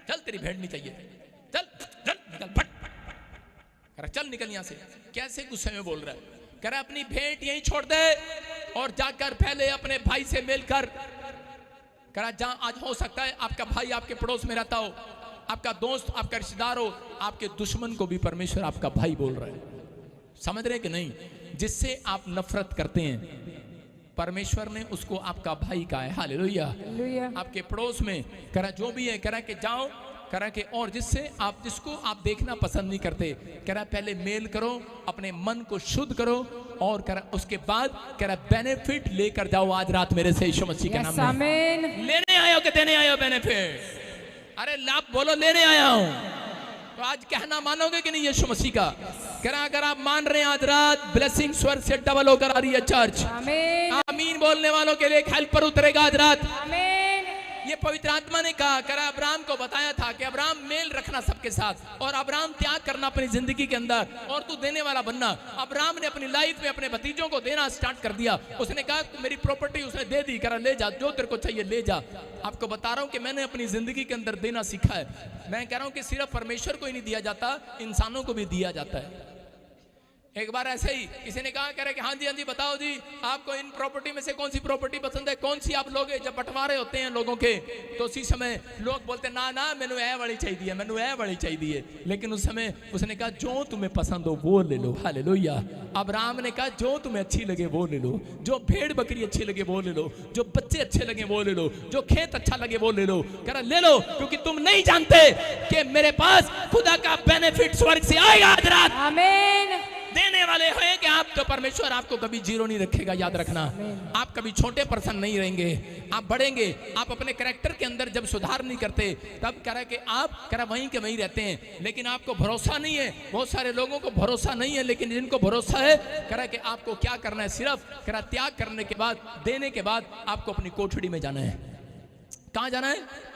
चल तेरी भेंट नहीं चाहिए, चल चल निकल, फट कह रहा चल निकल यहाँ से। कैसे गुस्से में बोल रहा है? कह रहा अपनी भेंट यहीं छोड़ दे और जाकर पहले अपने भाई से मिलकर, कह रहा जहां आज हो सकता है आपका भाई आपके पड़ोस में रहता हो, आपका दोस्त, आपका रिश्तेदार हो, आपके दुश्मन को भी परमेश्वर आपका भाई बोल रहा है। समझ रहे कि नहीं? जिससे आप नफरत करते हैं, परमेश्वर ने उसको आपका भाई कहा है। हालेलुया। आपके पड़ोस में कह रहा जो भी है, कह रहा कि जाओ, कह रहा कि और जिससे आप, जिसको आप देखना पसंद नहीं करते, कह रहा पहले मेल करो, अपने मन को शुद्ध करो और कह रहा उसके बाद कह रहा बेनिफिट लेकर जाओ आज रात मेरे से यीशु मसीह के नाम में। लेने आए हो कि देने आए हो बेनिफिट? अरे लाभ बोलो लेने आया हूं। तो आज कहना मानोगे कि नहीं यीशु मसीह का? कह रहा अगर आप मान रहे हैं आज रात ब्लेसिंग स्वर्ग से डबल होकर आ रही है चर्च। आमीन। आमीन बोलने वालों के लिए एक हेल्पर उतरेगा आज रात। आमीन। ये पवित्र आत्मा ने कहा, करा अब्राहम को बताया था कि अब्राहम मेल रखना सबके साथ और अब्राहम त्याग करना अपनी जिंदगी के अंदर और तू देने वाला बनना। अब्राहम ने अपनी लाइफ में अपने भतीजों को देना स्टार्ट कर दिया। उसने कहा मेरी प्रॉपर्टी उसने दे दी, करा ले जा, जो तेरे को चाहिए ले जा। आपको बता रहा हूं कि मैंने अपनी जिंदगी के अंदर देना सीखा है। मैं कह रहा हूं कि सिर्फ परमेश्वर को ही नहीं दिया जाता, इंसानों को भी दिया जाता है। एक बार ऐसे ही किसी ने कहा, कह रहे कि हाँ जी बताओ जी, आपको इन प्रॉपर्टी में से कौन सी प्रॉपर्टी पसंद है, कौन सी आप लोगे। जब बंटवारे होते हैं लोगों के तो उसी समय लोग बोलते ना ना मैनू ए वाली चाहिए, मैनू ए वाली चाहिए। लेकिन उस समय उसने कहा जो तुम्हें पसंद हो वो ले लो। हालेलुया। अब्राहम ने कहा जो तुम्हें अच्छी लगे वो ले लो, जो भेड़ बकरी अच्छी लगे वो ले लो, जो बच्चे अच्छे लगे वो ले लो, जो खेत अच्छा लगे वो ले लो। कह रहा ले लो, क्योंकि तुम नहीं जानते कि मेरे पास खुदा का बेनिफिट स्वर्ग से आएगा आज रात। आमीन। देने वाले हैं कि आप तो परमेश्वर आपको कभी जीरो नहीं रखेगा। याद रखना, आप कभी छोटे पर्सन नहीं रहेंगे, आप बढ़ेंगे। आप अपने कैरेक्टर के अंदर जब सुधार नहीं करते तब कह रहा कि आप कह रहा वहीं के वहीं रहते हैं, लेकिन आपको भरोसा नहीं है। बहुत सारे लोगों को भरोसा नहीं है, लेकिन जिनको भरोसा है कह रहा कि आपको क्या करना है, सिर्फ कह रहा त्याग करने के बाद, देने के बाद आपको अपनी कोठड़ी में जाना है। कहां जाना है?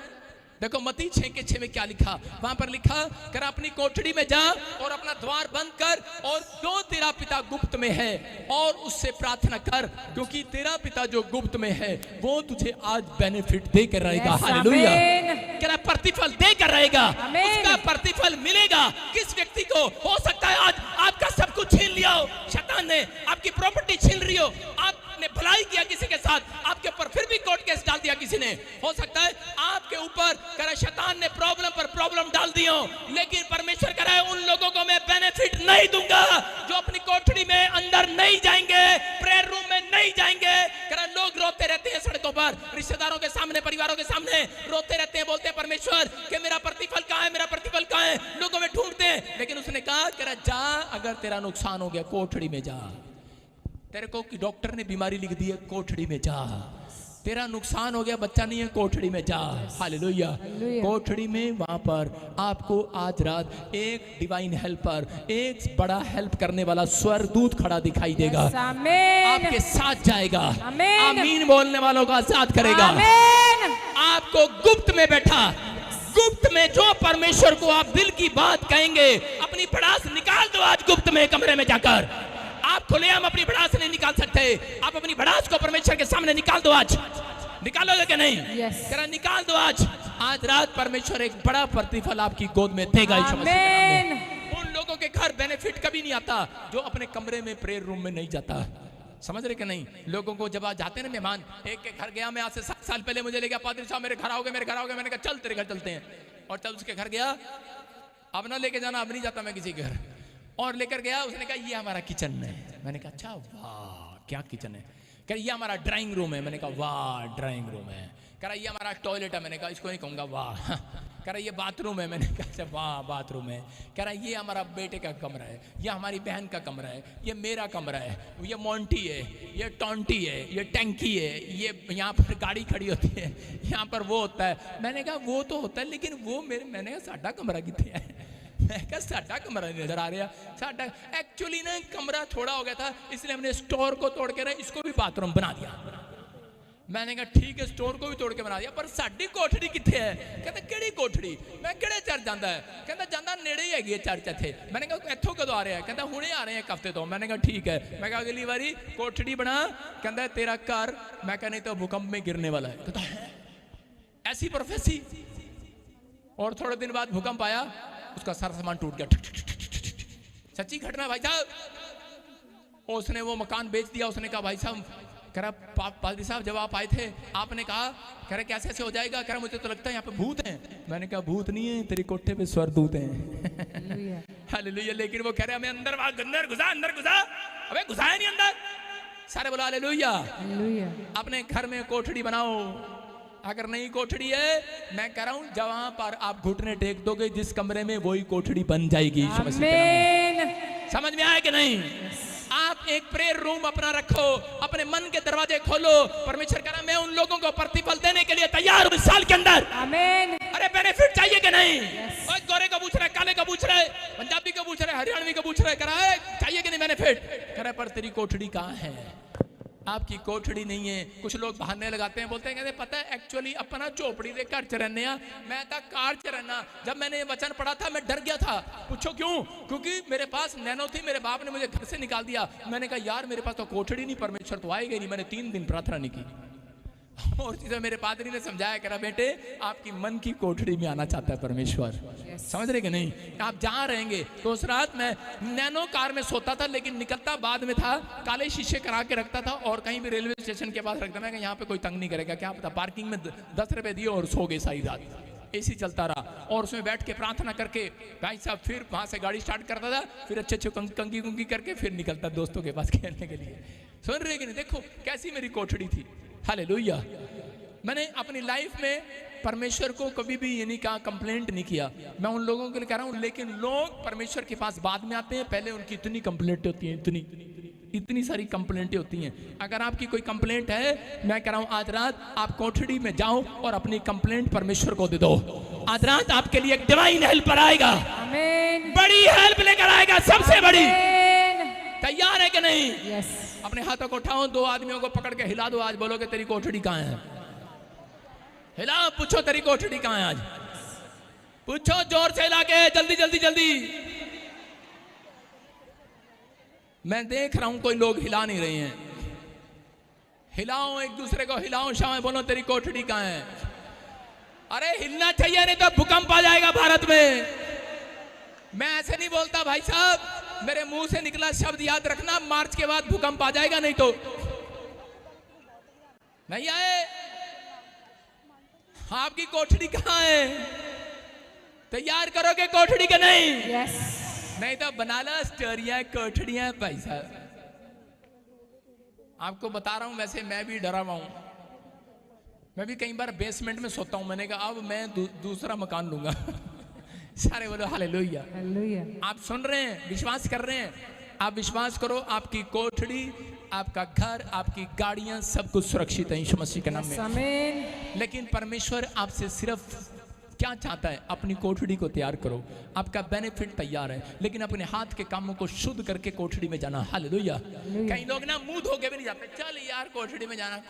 देखो मत्ती 6:6 में क्या लिखा, वहां पर लिखा कर अपनी कोठड़ी में जा और अपना द्वार बंद कर और जो तेरा पिता गुप्त में है और उससे प्रार्थना कर, क्योंकि तेरा पिता जो गुप्त में है वो तुझे आज बेनिफिट दे कर रहेगा। हालेलुया। कह रहा प्रतिफल दे कर रहेगा, उसका प्रतिफल मिलेगा। किस व्यक्ति को? हो सकता है आज आपका सब कुछ छीन लिया हो, शैतान ने आपकी प्रॉपर्टी छीन रही हो, आपने भलाई किया किसी के साथ, आपके ऊपर फिर भी कोर्ट केस डाल दिया किसी ने। हो सकता है आपके ऊपर शैतान ने प्रॉब्लम पर प्रॉब्लम डाल दी हो, लेकिन परमेश्वर कह रहा है उन लोगों को मैं बेनिफिट नहीं दूंगा जो अपनी कोठड़ी में अंदर नहीं जाएंगे, प्रेयर रूम में नहीं जाएंगे। कह रहा लोग रोते रहते हैं सड़कों पर, रिश्तेदारों के सामने, परिवारों के सामने रोते रहते हैं, बोलते हैं परमेश्वर कि मेरा प्रतिफल कहां है, मेरा प्रतिफल कहां है, लोगों में ढूंढते हैं। लेकिन उसने कहा कह रहा जा, अगर तेरा नुकसान हो गया कोठड़ी में जा। तेरे को कि डॉक्टर ने बीमारी लिख दी है, कोठड़ी में जा। तेरा नुकसान हो गया, बच्चा नहीं है, कोठड़ी में जा। हालेलुया। कोठड़ी में वहां पर आपको आज रात एक डिवाइन हेल्पर, एक बड़ा हेल्प करने वाला स्वर्गदूत खड़ा दिखाई देगा, आपके साथ जाएगा। आमीन बोलने वालों का साथ करेगा। आपको गुप्त में बैठा, गुप्त में जो परमेश्वर को आप दिल की बात कहेंगे, अपनी भड़ास निकाल दो आज गुप्त में कमरे में जाकर। आप खुलेआम अपनी भड़ास नहीं निकाल सकते, आप अपनी भड़ास को परमेश्वर के सामने निकाल दो। आज निकालोगे कि नहीं? करा निकाल दो आज। आज रात परमेश्वर एक बड़ा प्रतिफल आपकी गोद में देगा। उन लोगों के घर बेनिफिट कभी नहीं आता जो अपने कमरे में, प्रेयर रूम में नहीं जाता। समझ रहे कि नहीं? लोगों को जब आज जाते हैं ना मेहमान, एक के घर गया मैं आज से 7 साल पहले, मुझे ले गया पादरी साहब मेरे घर आओगे, मेरे घर आओगे। मैंने कहा चल तेरे घर चलते हैं, और तब उसके घर गया। अब ना लेके जाना, अब नहीं जाता मैं किसी के घर। और लेकर गया, उसने कहा ये हमारा किचन है। मैंने कहा अच्छा वाह क्या किचन है? कह रहा ये हमारा ड्राइंग रूम है। मैंने कहा वाह ड्राइंग रूम है। कह रहा ये हमारा टॉयलेट है। मैंने कहा इसको नहीं कहूँगा वाह। कह रहा ये बाथरूम है। मैंने कहा अच्छा वाह बाथरूम है। कह रहा ये हमारा बेटे का कमरा है, ये हमारी बहन का कमरा है, ये मेरा कमरा है, ये मोंटी है, ये टॉन्टी है, ये टैंकी है, ये यहाँ पर गाड़ी खड़ी होती है, यहाँ पर वो होता है। मैंने कहा वो तो होता है, लेकिन वो मैंने कहा साडा कमरा कितने है? मैं कहा साडा कमरा नहीं नजर आ रहा। साडा एक्चुअली ना कमरा थोड़ा हो गया था, इसलिए हमने स्टोर को तोड़ के ना इसको भी बाथरूम बना दिया। मैंने कहा ठीक है स्टोर को भी तोड़ के बना दिया, पर साडी कोठड़ी कितने है? कहते केड़ी कोठड़ी? मैं केड़े चर्च जाता है? कहता जाता नेड़े ही हैगी चर्च इत्थे। मैंने कहा इत्थों कदों आ रहे हैं? कहता हुणे आ रहे हैं एक हफ्ते तो। मैंने कहा ठीक है। मैं कहा अगली बारी कोठड़ी बना। कहता तेरा घर, मैं कहा नहीं तो भूकंप में गिरने वाला है। कहता ऐसी प्रोफेसी। और थोड़े दिन बाद भूकंप आया, उसका सारा सामान टूट गया। सच्ची घटना भाई साहब। उसने वो मकान बेच दिया। उसने कहा भाई साहब, कह रहा पादरी साहब जब आप आए थे आपने कहा, कह रहे कैसे ऐसे हो जाएगा? कह रहा मुझे तो लगता है यहाँ पे भूत हैं। मैंने कहा भूत नहीं है, तेरी कोठे पे स्वर्गदूत हैं। हालेलुया। लेकिन वो कह रहे हमें अंदर घुसा, अंदर घुसा। अबे घुसाया नहीं अंदर। सारे बोला हालेलुया। अपने घर में कोठड़ी बनाओ। अगर नहीं कोठड़ी है, मैं कह रहा हूं जहां पर आप घुटने टेक दोगे जिस कमरे में, वही कोठड़ी बन जाएगी। समझ में आया कि नहीं? आप एक प्रेयर रूम अपना रखो, अपने मन के दरवाजे खोलो। परमेश्वर कह रहा मैं उन लोगों को प्रतिफल देने के लिए तैयार हूं इस साल के अंदर। आमीन। अरे बेनिफिट चाहिए कि नहीं? गोरे का पूछ रहा है, काले का पूछ रहा है, पंजाबी का पूछ रहा है, हरियाणवी का पूछ रहा है, कह रहा है चाहिए कि नहीं बेनिफिट, कह रहा है पर तेरी कोठड़ी कहाँ है? आपकी कोठड़ी नहीं है। कुछ लोग बहाने लगाते हैं, बोलते हैं कहते पता है एक्चुअली अपना झोपड़ी दे घर च रहने, मैं था कार च रहना। जब मैंने ये वचन पढ़ा था मैं डर गया था। पूछो क्यों? क्योंकि मेरे पास नैनो थी, मेरे बाप ने मुझे घर से निकाल दिया। मैंने कहा यार मेरे पास तो कोठड़ी नहीं, परमेश्वर तो आएगा नहीं। मैंने 3 दिन प्रार्थना नहीं की। और चीजें मेरे पादरी ने समझाया, कह रहा बेटे आपकी मन की कोठड़ी में आना चाहता है परमेश्वर। समझ रहे कि नहीं? आप जहाँ रहेंगे। तो उस रात मैं नैनो कार में सोता था, लेकिन निकलता बाद में था, काले शीशे करा के रखता था और कहीं भी रेलवे स्टेशन के पास रखता। मैं यहाँ पे कोई तंग नहीं करेगा, क्या पता। पार्किंग में 10 रुपए दिए और सो गए सारी रात। एसी चलता रहा और उसमें बैठ के प्रार्थना करके भाई साहब फिर वहां से गाड़ी स्टार्ट करता था, फिर अच्छे कंगी कुंगी करके फिर निकलता दोस्तों के पास खेलने के लिए। सुन रहे कि नहीं? देखो कैसी मेरी कोठड़ी थी। हालेलुया। मैंने अपनी लाइफ में परमेश्वर को कभी भी ये नहीं कहा, कंप्लेंट नहीं किया। मैं उन लोगों के लिए कह रहा हूँ, लेकिन लोग परमेश्वर के पास बाद में आते हैं, पहले उनकी इतनी कंप्लेंट होती है, इतनी सारी कंप्लेंटें होती हैं। अगर आपकी कोई कंप्लेंट है, मैं कह रहा हूँ आज रात आप कोठड़ी में जाओ और अपनी कंप्लेंट परमेश्वर को दे दो। आज रात आपके लिए एक डिवाइन हेल्पर आएगा, बड़ी हेल्प लेकर आएगा, सबसे बड़ी। तैयार है कि नहीं? yes. अपने हाथों को उठाओ, 2 आदमियों को पकड़ के हिला दो। आज बोलोगे तेरी कोठड़ी कहाँ है? हिलाओ, पूछो तेरी कोठड़ी कहाँ है? आज पूछो जोर से हिला के, जल्दी जल्दी जल्दी। मैं देख रहा हूं कोई लोग हिला नहीं रहे हैं। हिलाओ, एक दूसरे को हिलाओ, शाम बोलो तेरी कोठड़ी कहाँ है? अरे हिलना चाहिए, नहीं तो भूकंप आ जाएगा भारत में। मैं ऐसे नहीं बोलता भाई साहब, मेरे मुंह से निकला शब्द याद रखना, मार्च के बाद भूकंप आ जाएगा, नहीं तो नहीं आए। आपकी कोठड़ी कहाँ है? तैयार करोगे कोठड़ी के नहीं? yes. नहीं तो बना लो स्टोरियां, कोठड़ियां। भाई साहब आपको बता रहा हूं, वैसे मैं भी डरा हुआ हूं। मैं भी कई बार बेसमेंट में सोता हूं। मैंने कहा अब मैं दूसरा मकान लूंगा। सारे बोलो हालेलुया। आप सुन रहे हैं, विश्वास कर रहे हैं? आप विश्वास करो, आपकी कोठड़ी, आपका घर, आपकी गाड़ियां, सब कुछ सुरक्षित है यीशु मसीह के नाम में। लेकिन परमेश्वर आपसे सिर्फ क्या चाहता है? अपनी कोठड़ी को तैयार करो। आपका बेनिफिट तैयार है, लेकिन अपने हाथ के कामों को शुद्ध करके कोठड़ी में जाना। हालेलुया। कई लोग ना मुंह धो के भी नहीं जाते। चल यार कोठड़ी में जाना,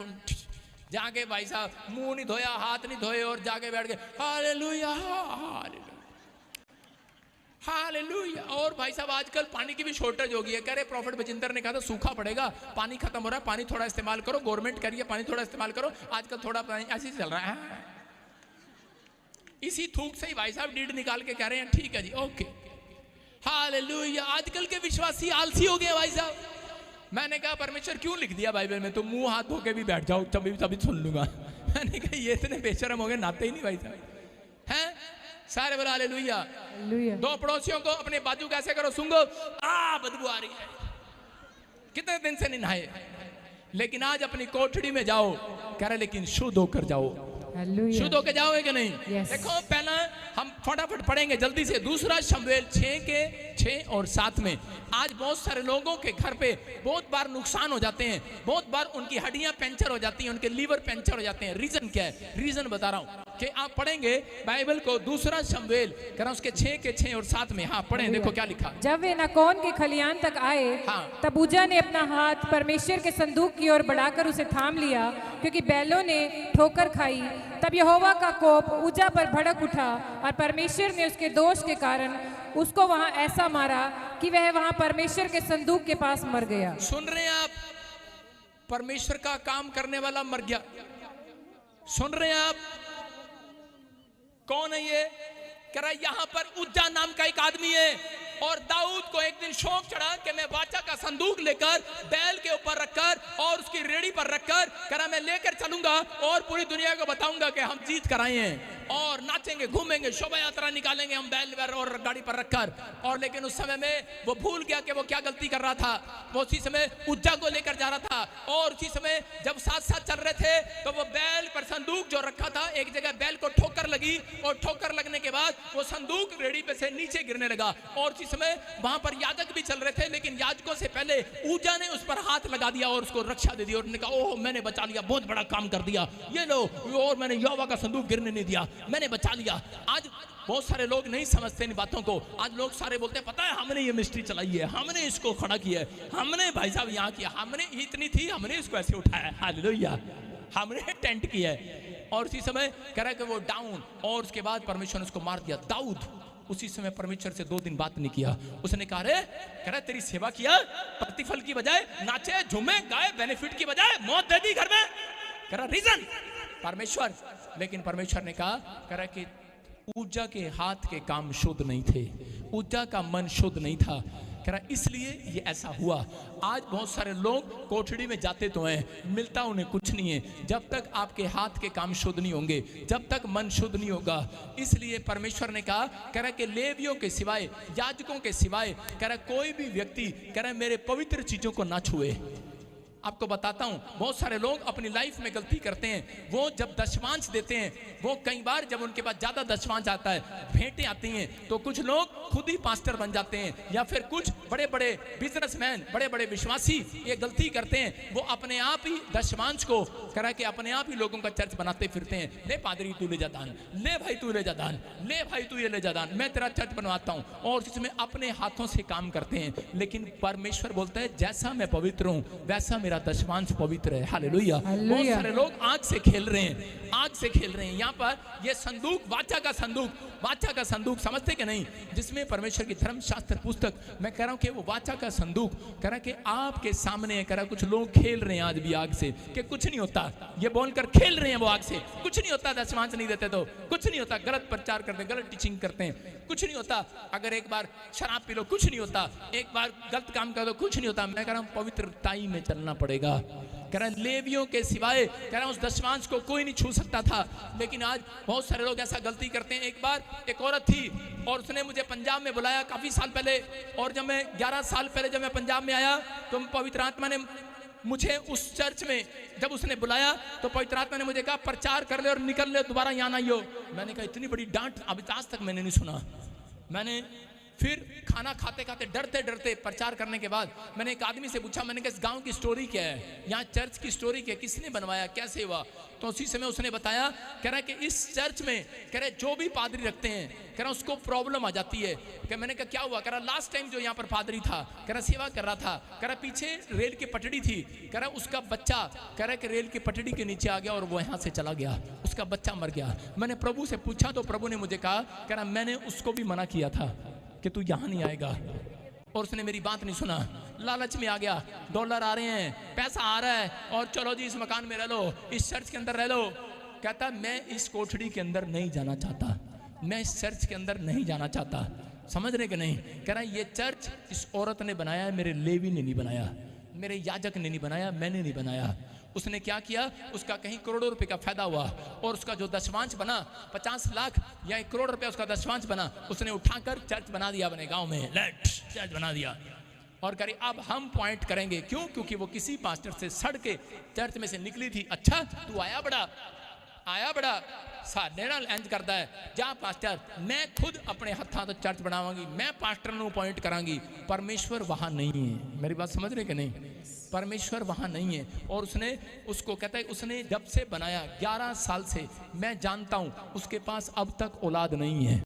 जाके भाई साहब मुंह नहीं धोया, हाथ नहीं धोए और जाके बैठ गए हालेलुया हालेलुया हालेलुया। और भाई साहब आजकल पानी की भी शॉर्टेज हो गई है। कह रहे प्रॉफिट बजिंदर ने कहा था सूखा पड़ेगा, पानी खत्म हो रहा है, पानी थोड़ा इस्तेमाल करो। गवर्नमेंट कह रही है पानी थोड़ा इस्तेमाल करो। आजकल थोड़ा पानी ऐसे ही चल रहा है। इसी थूक से ही भाई साहब डीड निकाल के कह रहे हैं ठीक है जी, ओके हालेलुया। आजकल के विश्वासी आलसी हो गए भाई साहब। मैंने कहा परमेश्वर क्यों लिख दिया बाइबल में? तो मुंह हाथ धो के भी बैठ जाओ, तभी सुन लूंगा। मैंने कहा ये इतने बेशरम हो गए, नाते ही नहीं भाई साहब हैं। सारे बोला हालेलुया। 2 पड़ोसियों को अपने बाजू कैसे करो, सूंघो, बदबू आ रही है, कितने दिन से नहीं नहाए। लेकिन आज अपनी कोठड़ी में जाओ, कह रहे लेकिन शुद्ध होकर जाओ। शुद्ध होकर जाओगे कि नहीं? yes. देखो पहला हम फटाफट पढ़ेंगे जल्दी से, 2 शमूएल 6 के 6 और 7 में। आज बहुत सारे लोगों के घर पे बहुत बार नुकसान हो जाते हैं, बहुत बार उनकी हड्डियां पंचर हो जाती हैं, उनके लीवर पंचर हो जाते हैं। रीजन क्या है? रीजन बता रहा हूं कि आप पढ़ेंगे बाइबल को 2 शमूएल करा उसके 6 के 6 और 7 में। हाँ पढ़ें, देखो क्या लिखा। जब वे नाकोन के खलियान तक आए, तब उज्जा ने अपना हाथ परमेश्वर के संदूक की ओर बढ़ाकर उसे थाम लिया, क्योंकि बैलों ने ठोकर खाई। तब यहोवा का कोप उज्जा पर भड़क उठा और परमेश्वर ने उसके दोष के कारण उसको वहां ऐसा मारा कि वह वहां परमेश्वर के संदूक के पास मर गया। सुन रहे हैं आप? परमेश्वर का काम करने वाला मर गया। सुन रहे हैं आप? कौन है ये? कह रहा यहाँ पर उज्जा नाम का एक आदमी है, और दाऊद को एक दिन शौक चढ़ा कि मैं वाचा का संदूक लेकर बैल के ऊपर रखकर और उसकी रेड़ी पर रखकर, कह रहा मैं लेकर चलूंगा और पूरी दुनिया को बताऊंगा कि हम जीत कर आए हैं, और नाचेंगे, घूमेंगे, शोभा यात्रा निकालेंगे हम बैल पर और गाड़ी पर रखकर। और लेकिन उस समय में वो भूल गया कि वो क्या गलती कर रहा था। वो उसी समय उज्जा को लेकर जा रहा था, और उसी समय जब साथ साथ चल रहे थे तो वो बैल पर संदूक जो रखा था, एक जगह बैल को ठोकर लगी, और ठोकर लगने के बाद वो संदूक रेड़ी पे से नीचे गिरने लगा। और उसी समय वहां पर याजक भी चल रहे थे, लेकिन याजकों से पहले उज्जा ने उस पर हाथ लगा दिया और उसको रक्षा दे दी और उन्होंने कहा ओह मैंने बचा लिया, बहुत बड़ा काम कर दिया, ये लो, और मैंने यहोवा का संदूक गिरने नहीं दिया, मैंने बचा लिया। आज बहुत सारे लोग नहीं समझते इन बातों को। आज लोग सारे बोलते हैं पता है हमने ये मिस्ट्री चलाई है, हमने इसको खड़ा किया है, हमने भाई साहब यहाँ किया, हमने इतनी थी, हमने इसको ऐसे उठाया, हालेलुया, हमने टेंट किया है। और उसी समय कह रहा है कि वो डाउन, और उसके बाद परमेश्वर ने उसको मार दिया। दाऊद उसी समय परमेश्वर से 2 दिन बात नहीं किया। उसने कहा रे, कह रहा तेरी सेवा किया, प्रतिफल की बजाय नाचे झूमे गाए, बेनिफिट की बजाय मौत दे दी घर में। कह रहा रीजन परमेश्वर। लेकिन परमेश्वर ने कहा, कह रहा कि उज्जा के हाथ के काम शुद्ध नहीं थे, उज्जा का मन शुद्ध नहीं था, कह रहा इसलिए ये ऐसा हुआ। आज बहुत सारे लोग कोठड़ी में जाते तो हैं, मिलता उन्हें कुछ नहीं है जब तक आपके हाथ के काम शुद्ध नहीं होंगे, जब तक मन शुद्ध नहीं होगा। इसलिए परमेश्वर ने कहा, कह रहा कि लेवियों के सिवाय, याजकों के सिवाय, कह रहा कोई भी व्यक्ति, कह रहा मेरे पवित्र चीजों को ना छुए। आपको बताता हूं, बहुत सारे लोग अपनी लाइफ में गलती करते हैं। वो जब दशमांश देते हैं, वो कई बार जब उनके पास ज्यादा दशमांश आता है, भेंटें आती हैं, तो कुछ लोग खुद ही पास्टर बन जाते हैं, या फिर कुछ बड़े बड़े बिजनेसमैन, बड़े बड़े विश्वासी ये गलती करते हैं। वो अपने आप ही दशमांश को करा के अपने आप ही लोगों का चर्च बनाते फिरते हैं। ले पादरी तू ले जा दान, ले भाई तू ले जा दान, ले भाई तू ये ले जा दान, मैं तेरा चर्च बनवाता हूँ, और इसमें अपने हाथों से काम करते हैं। लेकिन परमेश्वर बोलता है जैसा मैं पवित्र हूँ वैसा मेरा दशमांश पवित्र है। हालेलुया। बहुत सारे लोग आग से खेल रहे हैं, आग से खेल रहे हैं। यहाँ पर ये संदूक, वाचा का संदूक, वाचा का संदूक समझते कि नहीं, जिसमें परमेश्वर की धर्मशास्त्र पुस्तक, मैं कह रहा हूँ कि वो वाचा का संदूक, कह रहा कि आपके सामने है। कह रहा कुछ लोग खेल रहे हैं आज भी आग से, कि कुछ नहीं होता, ये बोलकर खेल रहे हैं वो आग से, कुछ नहीं होता, दशमांश नहीं देते तो कुछ नहीं होता, गलत प्रचार करते हैं, गलत टीचिंग करते हैं, कुछ नहीं होता, अगर एक बार शराब पी लो कुछ नहीं होता, एक बार गलत काम कर दो कुछ नहीं होता। मैं कह रहा हूँ पवित्रताई में चलना पड़ेगा। कह रहा लेवियों के सिवाय, कह रहा उस दशमांश को कोई नहीं छू सकता था। लेकिन आज बहुत सारे लोग ऐसा गलती करते हैं। एक बार एक औरत थी और उसने मुझे पंजाब में बुलाया काफी साल पहले, और जब मैं 11 साल पहले जब मैं पंजाब में आया तो पवित्र आत्मा ने मुझे उस चर्च में जब उसने बुलाया तो पवित्र आत्मा ने मुझे कहा प्रचार कर ले और निकल ले, दोबारा यहाँ ना आइयो। मैंने कहा इतनी बड़ी डांट अभी आज तक मैंने नहीं सुना। मैंने फिर खाना खाते खाते डरते डरते प्रचार करने के बाद मैंने एक आदमी से पूछा, मैंने कहा इस गांव की स्टोरी क्या है, यहाँ चर्च की स्टोरी क्या है, किसने बनवाया, कैसे हुआ। तो उसी समय उसने बताया, कह रहा है कि इस चर्च में कह रहे जो भी पादरी रखते हैं, कह रहा उसको प्रॉब्लम आ जाती है। कह मैंने कहा क्या हुआ, कह रहा लास्ट टाइम जो यहाँ पर पादरी था, कह रहा सेवा कर रहा था, कह रहा पीछे रेल की पटड़ी थी, कह रहा उसका बच्चा, कह रहा कि रेल की पटड़ी के नीचे आ गया और वो यहाँ से चला गया, उसका बच्चा मर गया। मैंने प्रभु से पूछा तो प्रभु ने मुझे कहा, कह रहा मैंने उसको भी मना किया था कि तू यहाँ नहीं आएगा, और उसने मेरी बात नहीं सुना, लालच में आ गया, डॉलर आ रहे हैं, पैसा आ रहा है, और चलो जी इस मकान में रह लो, इस चर्च के अंदर रह लो। कहता मैं इस कोठड़ी के अंदर नहीं जाना चाहता, मैं इस चर्च के अंदर नहीं जाना चाहता। समझ रहे कि नहीं। कह रहा ये चर्च इस औरत ने बनाया है, मेरे लेवी ने नहीं बनाया, मेरे याजक ने नहीं बनाया, मैंने नहीं बनाया। उसने क्या किया, उसका कहीं करोड़ों रुपए का फायदा हुआ, और उसका जो दशमांश बना 50 लाख या 1 करोड़ रुपया उसका दशमांश बना, उसने उठाकर चर्च बना दिया अपने गांव में, चर्च बना दिया। और कह रही अब हम पॉइंट करेंगे, क्यों, क्योंकि वो किसी पास्टर से सड़ के चर्च में से निकली थी। अच्छा तू आया बड़ा साढ़े नाल इंज करता है, जा पास्टर मैं खुद अपने हाथों तो चर्च बनावांगी, मैं पास्टर नूं पॉइंट करांगी। परमेश्वर वहां नहीं है। मेरी बात समझ रहे कि नहीं, परमेश्वर वहां नहीं है। और उसने उसको कहता है, उसने जब से बनाया 11 साल से मैं जानता हूं उसके पास अब तक औलाद नहीं है,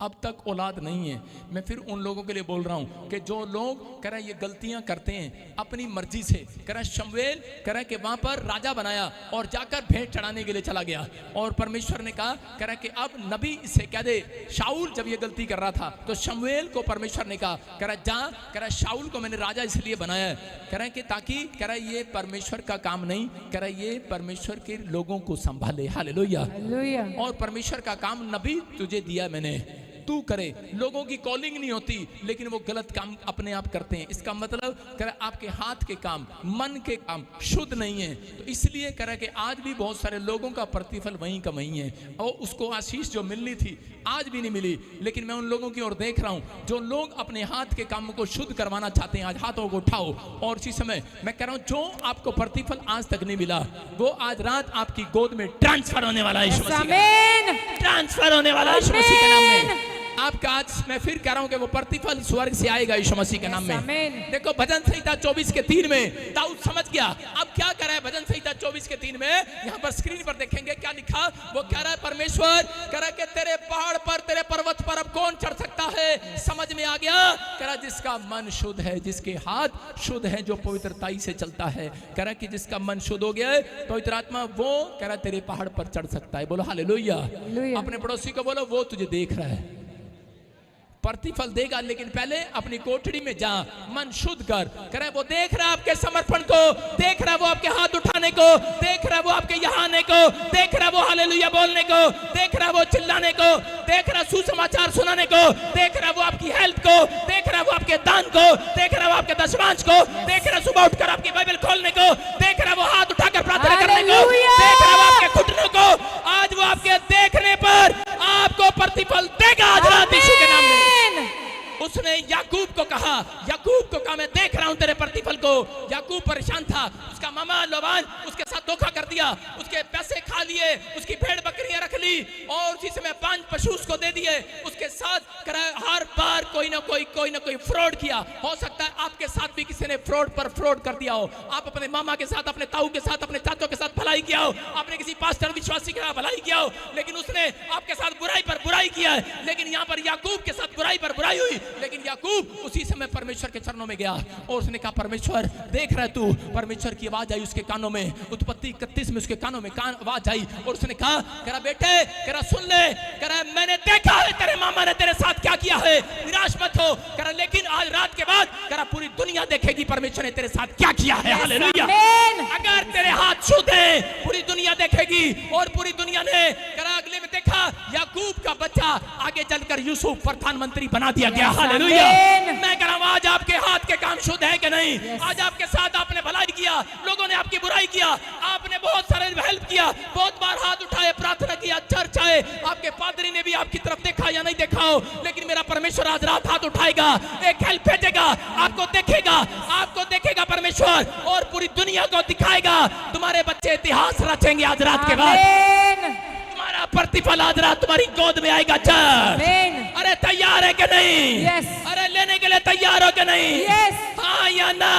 अब तक औलाद नहीं है। मैं फिर उन लोगों के लिए बोल रहा हूं कि जो लोग कह रहे ये गलतियां करते हैं अपनी मर्जी से, कह रहे शमूएल कह रहे कि वहां पर राजा बनाया और जाकर भेंट चढ़ाने के लिए चला गया, और परमेश्वर ने कहा, कह रहे कि अब नबी इससे कह दे, शाऊल जब ये गलती कर रहा था तो शमूएल को परमेश्वर ने कहा, कह रहा जा, कह रहा शाऊल को मैंने राजा इसलिए बनाया है, कह रहे कि ताकि कह रहा ये परमेश्वर का काम नहीं, कह रहा ये परमेश्वर के लोगों को संभाले। हालेलुया। और परमेश्वर का काम नबी तुझे दिया मैंने, तू करे। लोगों की कॉलिंग नहीं होती लेकिन वो गलत काम अपने आप करते हैं। इसका मतलब करे आपके हाथ के काम, मन के काम शुद्ध नहीं है। तो इसलिए करे कि आज भी बहुत सारे लोगों का प्रतिफल वहीं का वहीं है, और उसको आशीष जो मिलनी थी आज भी नहीं मिली। लेकिन मैं उन लोगों की ओर देख रहा हूं जो लोग अपने हाथ के काम को शुद्ध करवाना चाहते हैं। आज हाथों को उठाओ, और इसी समय मैं कह रहा हूं जो आपको प्रतिफल आज तक नहीं मिला वो आज रात आपकी गोद में ट्रांसफर होने वाला है। यीशु मसीह का ट्रांसफर होने वाला है। यीशु मसीह के नाम में आपका आज मैं फिर कह रहा हूं कि वो प्रतिफल स्वर्ग से आएगा यीशु मसीह के नाम में। आमीन। देखो भजन संहिता 24 के 3 में दाऊद समझ गया अब क्या कर रहा है। भजन संहिता 24 के 3 में यहाँ पर स्क्रीन पर देखेंगे क्या लिखा। वो कह रहा है परमेश्वर कह रहा है कि तेरे पहाड़ पर तेरे पर्वत पर अब कौन चढ़ सकता है। समझ में आ गया। कह रहा जिसका मन शुद्ध है, जिसके हाथ शुद्ध है, जो पवित्रताई से चलता है। कह रहा कि जिसका मन शुद्ध हो गया है, पवित्र आत्मा, वो कह रहा तेरे पहाड़ पर चढ़ सकता है। बोलो हालेलुया। अपने पड़ोसी को बोलो वो तुझे देख रहा है, प्रतिफल देगा, लेकिन पहले अपनी कोठड़ी में जा, मन शुद्ध कर। कह रहा है वो देख रहा है आपके समर्पण को, देख रहा है वो आपके हाथ उठाने को, देख रहा है वो आपके यहाँ आने को, देख रहा है वो हालेलुया बोलने को, देख रहा है वो चिल्लाने को, देख रहा है सुसमाचार सुनाने को, देख रहा है वो आपकी हेल्थ को, देख रहा है वो आपके दान को, देख रहा है वो आपके दशमांश को, देख रहा है सुबह उठकर आपकी बाइबल खोलने को, देख रहा है वो हाथ उठाकर प्रार्थना करने को, देख रहा है वो आपके घुटनों को। आज वो आपके देखने पर आपको प्रतिफल देगा आज रात यीशु के नाम में। उसने याकूब को कहा मैं देख रहा हूं तेरे प्रतिफल को। याकूब परेशान था, उसका मामा लाबान उसके साथ धोखा कर दिया, उसके पैसे खा लिए, उसकी भेड़ बकरियां रख ली और उसी समय 5 पशु उसको दे दिए। उसके साथ हर बार कोई ना कोई फ्रॉड किया। हो सकता है आपके साथ भी किसी ने फ्रॉड पर फ्रॉड कर दिया हो। आप अपने मामा के साथ, अपने ताऊ के साथ, अपने चाचों के साथ भलाई किया हो, आपने किसी पास्टर विश्वासी के साथ भलाई किया हो, लेकिन उसने आपके साथ बुराई पर बुराई किया है। लेकिन यहाँ पर याकूब के साथ बुराई पर बुराई हुई, लेकिन याकूब उसी समय परमेश्वर के चरणों में गया और उसने कहा परमेश्वर देख रहा है तू। परमेश्वर की आवाज आई उसके कानों में, उत्पत्ति 31 में उसके कानों में आवाज आई और उसने कहा कह रहा बेटे, कह रहा सुन ले, कह रहा मैंने देखा है तेरे मामा ने तेरे साथ क्या किया है, निराश मत हो। कह रहा लेकिन आज रात के बाद कह रहा पूरी दुनिया देखेगी परमेश्वर ने तेरे साथ क्या किया है। हालेलुया। अगर तेरे हाथ शुद्ध है पूरी दुनिया देखेगी। और पूरी दुनिया ने कह रहा अगले में देखा याकूब का बच्चा आगे चलकर यूसुफ प्रधानमंत्री बना दिया गया। हालेलुया। मैं कह रहा हूं आज आपके हाथ के काम शुद्ध है कि नहीं। आज आपके साथ आपने भलाई किया, लोगों ने आपकी बुराई किया, आपने बहुत सारे हेल्प किया, बहुत बार हाथ उठाए, प्रार्थना किया, चर्च आए, आपके पादरी ने भी आपकी तरफ देखा या नहीं देखा हो, लेकिन मेरा परमेश्वर आज रात हाथ उठाएगा, एक हेल्प भेजेगा, आपको देखेगा परमेश्वर और पूरी दुनिया को दिखाएगा। तुम्हारे बच्चे इतिहास रचेंगे आज रात के बाद। तुम्हारा प्रतिफल आज रात तुम्हारी गोद में आएगा। चर्च अरे तैयार है कि नहीं? अरे लेने के लिए तैयार हो कि नहीं? हाँ या ना?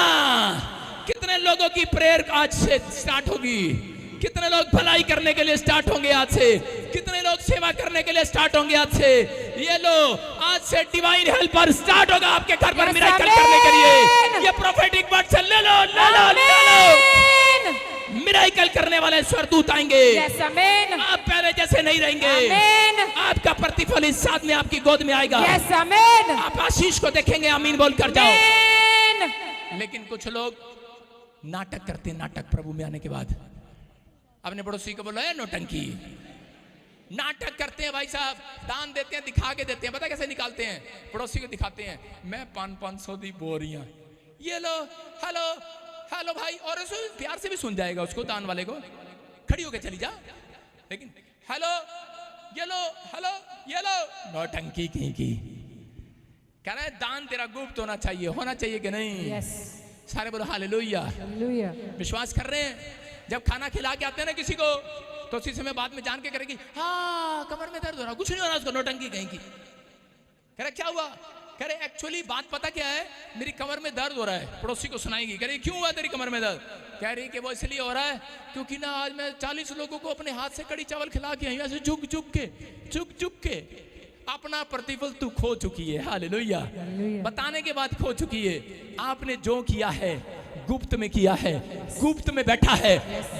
कितने लोगों की प्रेयर आज से स्टार्ट होगी? कितने लोग भलाई करने के लिए स्टार्ट होंगे आज से? कितने लोग सेवा करने के लिए स्टार्ट होंगे आज से? ये लो आज से डिवाइन हेल्पर स्टार्ट होगा आपके घर पर मिरेकल करने के लिए। ये प्रोफेटिक वर्ड से ले लो। मिरेकल करने वाले स्वर्गदूत आएंगे। आप पहले जैसे नहीं रहेंगे। आपका प्रतिफल इस साथ में आपकी गोद में आएगा। आप आशीष को देखेंगे। आमीन बोलकर जाओ। लेकिन कुछ लोग नाटक करते हैं। नाटक प्रभु में आने के बाद अपने पड़ोसी को बोलो है नौटंकी। नाटक करते हैं भाई साहब, दान देते हैं, दिखा के देते हैं। पता कैसे निकालते हैं? पड़ोसी को दिखाते हैं मैं 500 दी बोरियां, ये लो, हेलो भाई, और उसको प्यार से भी सुन जाएगा उसको, दान वाले को। खड़ी होके चली जा, लेकिन हेलो ये लो, हेलो ये लो, नौटंकी की। कह रहा है दान तेरा गुप्त होना चाहिए कि नहीं? सारे बोलो हालेलुया। विश्वास कर रहे हैं? जब खाना खिला के आते हैं ना किसी को, तो उसी समय बाद में जान के करेगी हाँ कमर में दर्द हो रहा, कुछ नहीं हो रहा, उसको नौटंकी कहेंगी। कह रहे क्या हुआ? कह रहे एक्चुअली बात पता क्या है, मेरी कमर में दर्द हो रहा है। पड़ोसी को सुनाएगी, कह रही क्यों हुआ तेरी कमर में दर्द? कह रही कि वो इसलिए हो रहा है क्योंकि ना आज मैं 40 लोगों को अपने हाथ से कड़ी चावल खिला के आई, ऐसे झुक के अपना प्रतिफल तू खो चुकी है। हालेलुया। बताने के बाद खो चुकी है। आपने जो किया है गुप्त में किया है, गुप्त में बैठा है,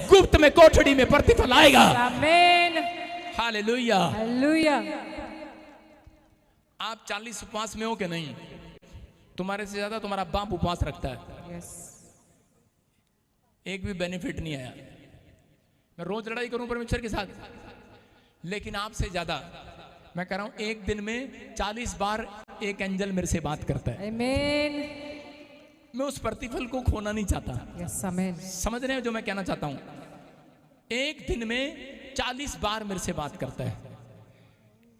गुप्त में कोठड़ी में प्रतिफल आएगा। आमीन। हालेलुया। आप 40 उपवास में हो कि नहीं? तुम्हारे से ज्यादा तुम्हारा बाप उपवास रखता है। एक भी बेनिफिट नहीं आया। मैं रोज लड़ाई करूं परमेश्वर के साथ, लेकिन आपसे ज्यादा मैं कह रहा हूं एक दिन में 40 बार एक एंजल मेरे से बात करता है। आमीन। मैं उस प्रतिफल को खोना नहीं चाहता। समझ रहे हैं जो मैं कहना चाहता हूं? एक दिन में 40 बार मेरे से बात करता है।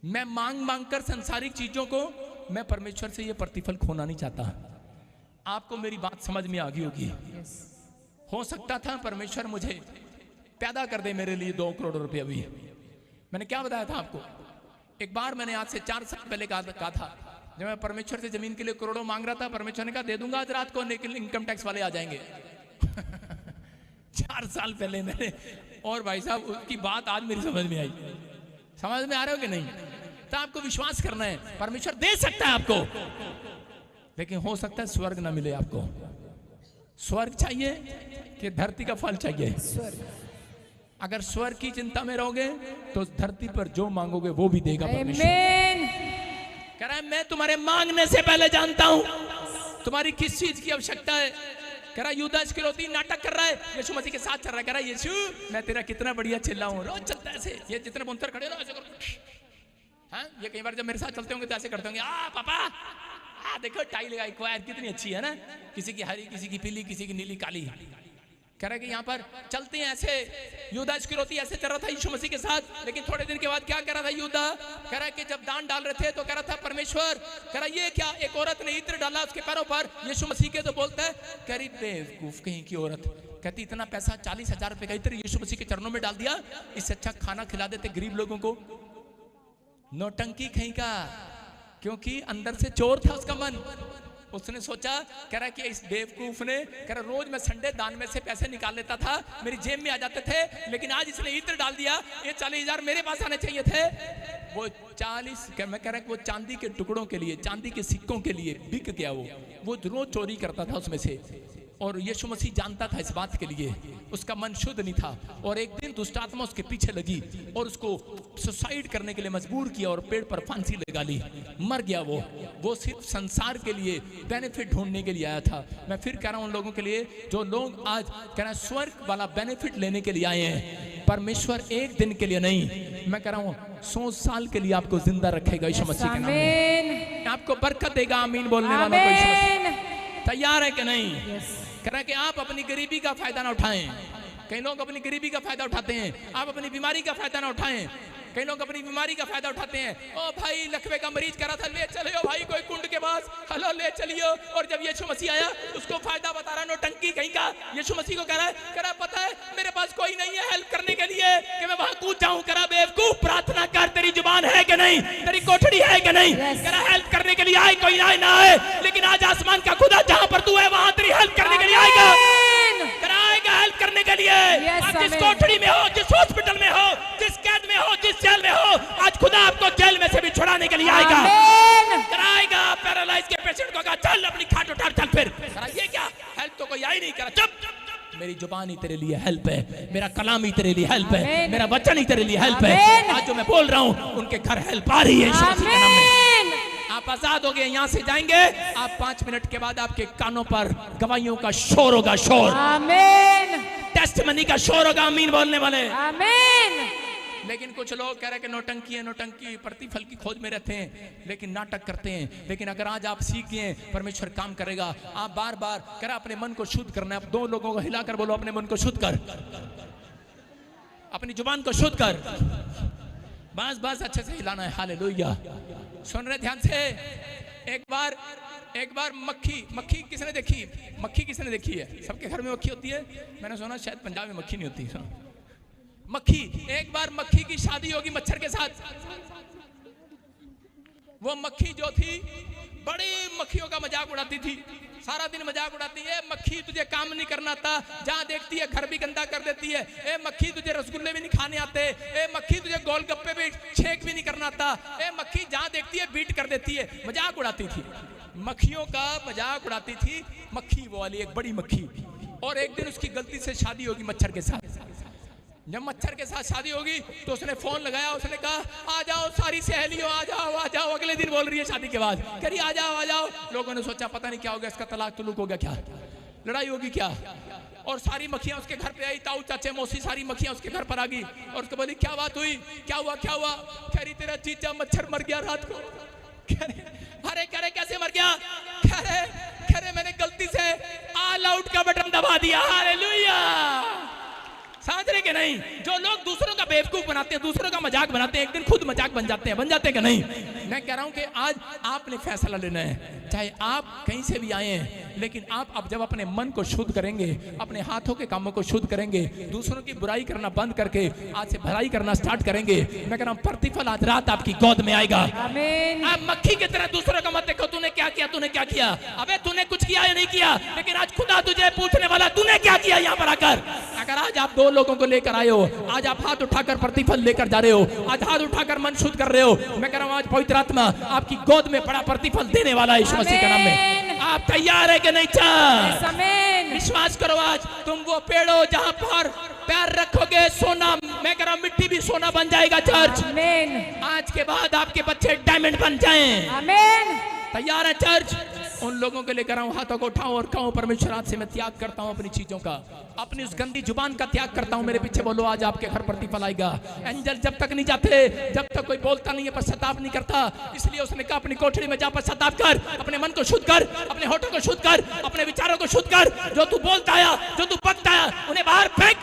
मैं मांग कर संसारिक चीजों को, मैं परमेश्वर से ये प्रतिफल खोना नहीं चाहता। आपको मेरी बात समझ में आ गई होगी। हो सकता था परमेश्वर मुझे पैदा कर दे मेरे लिए 2 करोड़ रुपया भी। मैंने क्या बताया था आपको? एक बार मैंने आज से 4 साल पहले कहा था, जब मैं परमेश्वर से जमीन के लिए करोड़ों मांग रहा था, परमेश्वर ने कहा दे दूंगा आज रात को, लेकिन इनकम टैक्स वाले आ जाएंगे। 4 साल पहले मैंने, और भाई साहब उसकी बात आज मेरी समझ में आई। समझ में आ रहे हो कि नहीं? तो आपको विश्वास करना है, परमेश्वर दे सकता है आपको, लेकिन हो सकता है स्वर्ग ना मिले आपको। स्वर्ग चाहिए कि धरती का फल चाहिए? अगर स्वर्ग की चिंता में रहोगे तो धरती पर जो मांगोगे वो भी देगा परमेश्वर। कह रहा है मैं तुम्हारे मांगने से पहले जानता हूं तुम्हारी किस चीज की आवश्यकता है। कह रहा यूदा इस्करियोती नाटक कर रहा है, यीशु मसीह के साथ चल रहा है। कह रहा यीशु मैं तेरा कितना बढ़िया चिल्लाऊं, रोज चलता है ऐसे। ये जितने बुनकर खड़े ना ऐसे करो। हाँ, ये कई बार जब मेरे साथ चलते होंगे तो ऐसे करते होंगे, आ पापा आ देखो टाई लगाई क्वायर कितनी अच्छी है ना, किसी की हरी, किसी की पीली, किसी की नीली काली। कह रहा है कि यहाँ पर चलते हैं ऐसे। यूदा इस्करियोती ऐसे चल रहा था यीशु मसीह के साथ, लेकिन थोड़े दिन के बाद क्या कर रहा था यूदा? कह रहा है कि जब दान डाल रहे थे तो कह रहा था परमेश्वर, कह रहा ये क्या, एक औरत ने इत्र डाला उसके पैरों पर। यीशु मसीह के तो बोलता है, कह रही बेवकूफ कहीं की औरत, कहती इतना पैसा 40,000 रुपए का इत्र यीशु मसीह के चरणों में डाल दिया, इससे अच्छा खाना खिला देते गरीब लोगों को। नौटंकी कहीं का, क्योंकि अंदर से चोर था उसका मन। उसने सोचा, कह रहा कि इस बेवकूफ ने, कह रहा रोज मैं संडे दान में से पैसे निकाल लेता था, मेरी जेब में आ जाते थे, लेकिन आज इसने इत्र डाल दिया, ये 40,000 मेरे पास आने चाहिए थे। वो 40, मैं कह रहा कि वो चांदी के टुकड़ों के लिए, चांदी के सिक्कों के लिए बिक गया। वो रोज चोरी करता था उसमें से, और यीशु मसीह जानता था इस बात के लिए, उसका मन शुद्ध नहीं था। और एक दिन दुष्ट आत्मा उसके पीछे लगी और उसको सुसाइड करने के लिए मजबूर किया और पेड़ पर फांसी लगा ली, मर गया। वो सिर्फ संसार के लिए बेनिफिट ढूंढने के लिए आया था। मैं फिर कह रहा हूं उन लोगों के लिए जो लोग आज कह रहे हैं स्वर्ग वाला बेनिफिट लेने के लिए आए हैं, परमेश्वर एक दिन के लिए नहीं, मैं कह रहा हूं 100 साल के लिए आपको जिंदा रखेगा यीशु मसीह के नाम में, आपको बरकत देगा। आमीन बोलने वालों को यीशु मसीह तैयार है कि नहीं? कह रहा है कि आप अपनी गरीबी का फायदा ना उठाएं। कई लोग अपनी गरीबी का फायदा उठाते हैं, आप अपनी बीमारी का फायदा ना उठाएं। कई लोग अपनी बीमारी का फायदा उठाते हैं। ओ भाई लकवे का मरीज करा था, ले चलियो भाई कोई कुंड के पास, हलो ले चलियो। और जब यीशु मसीह आया उसको फायदा बता रहा, नौटंकी कहीं का। यीशु मसीह को कह रहा है पता है मेरे पास कोई नहीं है हेल्प करने के लिए कि मैं वहां कूद जाऊं। कह रहा बेवकूफ, प्रार्थना कर, तेरी जुबान है कि नहीं, तेरी कोठड़ी है कि नहीं। कह रहा हेल्प करने के लिए आए, कोई आए ना आए, लेकिन आज आसमान का खुदा जहां पर तू है वहां तेरी हेल्प करने के लिए आएगा। कराएगा हेल्प करने के लिए। आप जिस कोठड़ी में हो, जिस हॉस्पिटल में हो, जिस कैद में हो, जिस जेल में हो, आज खुदा आपको जेल में से भी छुड़ाने के लिए आएगा, कराएगा। पैरालाइज के पेशेंट को कहा चल अपनी खाट उठा चल, फिर ये क्या हेल्प तो कोई आई नहीं। करा चुप, मेरी जुबान ही तेरे लिए हेल्प है, मेरा कलाम ही तेरे लिए हेल्प है, मेरा वचन ही तेरे लिए हेल्प है। आज जो मैं बोल रहा हूँ उनके घर हेल्प आ रही है यीशु मसीह के नाम में। आप आजाद हो गए, यहाँ से जाएंगे आप 5 मिनट के बाद आपके कानों पर गवाहियों का शोर होगा, शोर, आमीन, टेस्टमनी का शोर होगा। आमीन बोलने वाले, आमीन। लेकिन कुछ लोग कह रहे हैं कि नौटंकी है, नौटंकी, प्रतिफल की खोज में रहते हैं, लेकिन नाटक करते हैं। लेकिन अगर आज आप सीख गए, परमेश्वर काम करेगा। आप बार बार कह रहा अपने मन को शुद्ध करना है। आप 2 लोगों को हिलाकर बोलो अपने मन को शुद्ध कर, अपनी जुबान को शुद्ध कर, बस अच्छे से हिलाना है। हालेलुया। सुन रहे ध्यान से। एक बार मक्खी किसने देखी? मक्खी किसने देखी है? सबके घर में मक्खी होती है। मैंने सुना शायद पंजाब में मक्खी नहीं होती। मक्खी, एक बार मक्खी की शादी होगी मच्छर के साथ। वो मक्खी जो थी बड़ी मक्खियों का मजाक उड़ाती थी, सारा दिन मजाक उड़ाती है। मक्खी तुझे काम नहीं करना आता, जहां देखती है घर भी गंदा कर देती है। ए मक्खी तुझे रसगुल्ले भी नहीं खाने आते। ए मक्खी तुझे गोलगप्पे भी छेक भी नहीं करना आता। ए मक्खी जहां देखती है बीट कर देती है। मजाक उड़ाती थी, मक्खियों का मजाक उड़ाती थी मक्खी, वो वाली एक बड़ी मक्खी। और एक दिन उसकी गलती से शादी होगी मच्छर के साथ। जब मच्छर के साथ शादी होगी तो उसने फोन लगाया, उसने कहा आ जाओ सारी सहेलियों, आ जाओ। अगले दिन बोल रही है शादी के बाद, कह रही आ जाओ। लोगों ने सोचा पता नहीं क्या हो गया, इसका तलाक तुलुक हो गया, क्या लड़ाई होगी क्या। और सारी मक्खियां उसके घर पे आई, ताऊ चाचे मौसी सारी मक्खियां उसके घर पर आ गई। और उसको बोली क्या बात हुई, क्या हुआ। कह रही तेरा जीजा मच्छर मर गया रात को। अरे कह रहे कैसे मर गया? कह रहे मैंने गलती से ऑल आउट का बटन दबा दिया। हालेलुया। समझ रहे कि नहीं? जो लोग दूसरों का बेवकूफ बनाते हैं, दूसरों का मजाक बनाते हैं, एक दिन खुद मजाक बन जाते हैं कि नहीं? मैं कह रहा हूं कि आज आपने फैसला लेना है, चाहे आप कहीं से भी आए हैं, लेकिन आप अब जब अपने मन को शुद्ध करेंगे, अपने हाथों के कामों को शुद्ध करेंगे, दूसरों की बुराई करना बंद करके आज से भलाई करना स्टार्ट करेंगे, मैं कह रहा हूं प्रतिफल आज रात आपकी गोद में आएगा। आमीन। आप मक्खी की तरह दूसरों का मत देखो, तूने क्या किया, तूने क्या किया। अबे तूने कुछ किया या नहीं किया, लेकिन आज खुदा तुझे पूछने वाला तूने क्या किया यहाँ पर आकर। अगर आज आप 2 लोगों को लेकर आए हो, आज आप हाथ उठाकर प्रतिफल लेकर जा रहे हो, आज हाथ उठाकर मन शुद्ध कर रहे हो, मैं कह रहा हूं आज पवित्र आत्मा आपकी गोद में बड़ा प्रतिफल देने वाला है यीशु मसीह के नाम में। आप तैयार है कि नहीं? चल विश्वास करो, आज तुम वो पेड़ हो जहां पर पैर रखोगे सोना, मैं कह रहा हूं मिट्टी भी सोना बन जाएगा। चर्च आज के बाद आपके बच्चे डायमंड बन जाएं। आमीन। तैयार है चर्च? उन लोगों के लिए कर रहा हूं, हाथों को उठाओ और कहो परमेश्वर आज से मैं त्याग करता हूं अपनी चीजों का, अपनी उस गंदी जुबान का त्याग करता हूं। मेरे पीछे बोलो, आज आपके घर प्रतिफल आएगा। एंजल जब तक नहीं जाते, जब तक कोई बोलता नहीं है, पश्चाताप नहीं करता, इसलिए उसने कहा अपनी कोठरी में जा पश्चाताप कर, अपने मन को शुद्ध कर, अपने होठों को शुद्ध कर, अपने विचारों को शुद्ध कर। जो तू बोलता आया, जो तू बकता आया, उन्हें बाहर फेंक।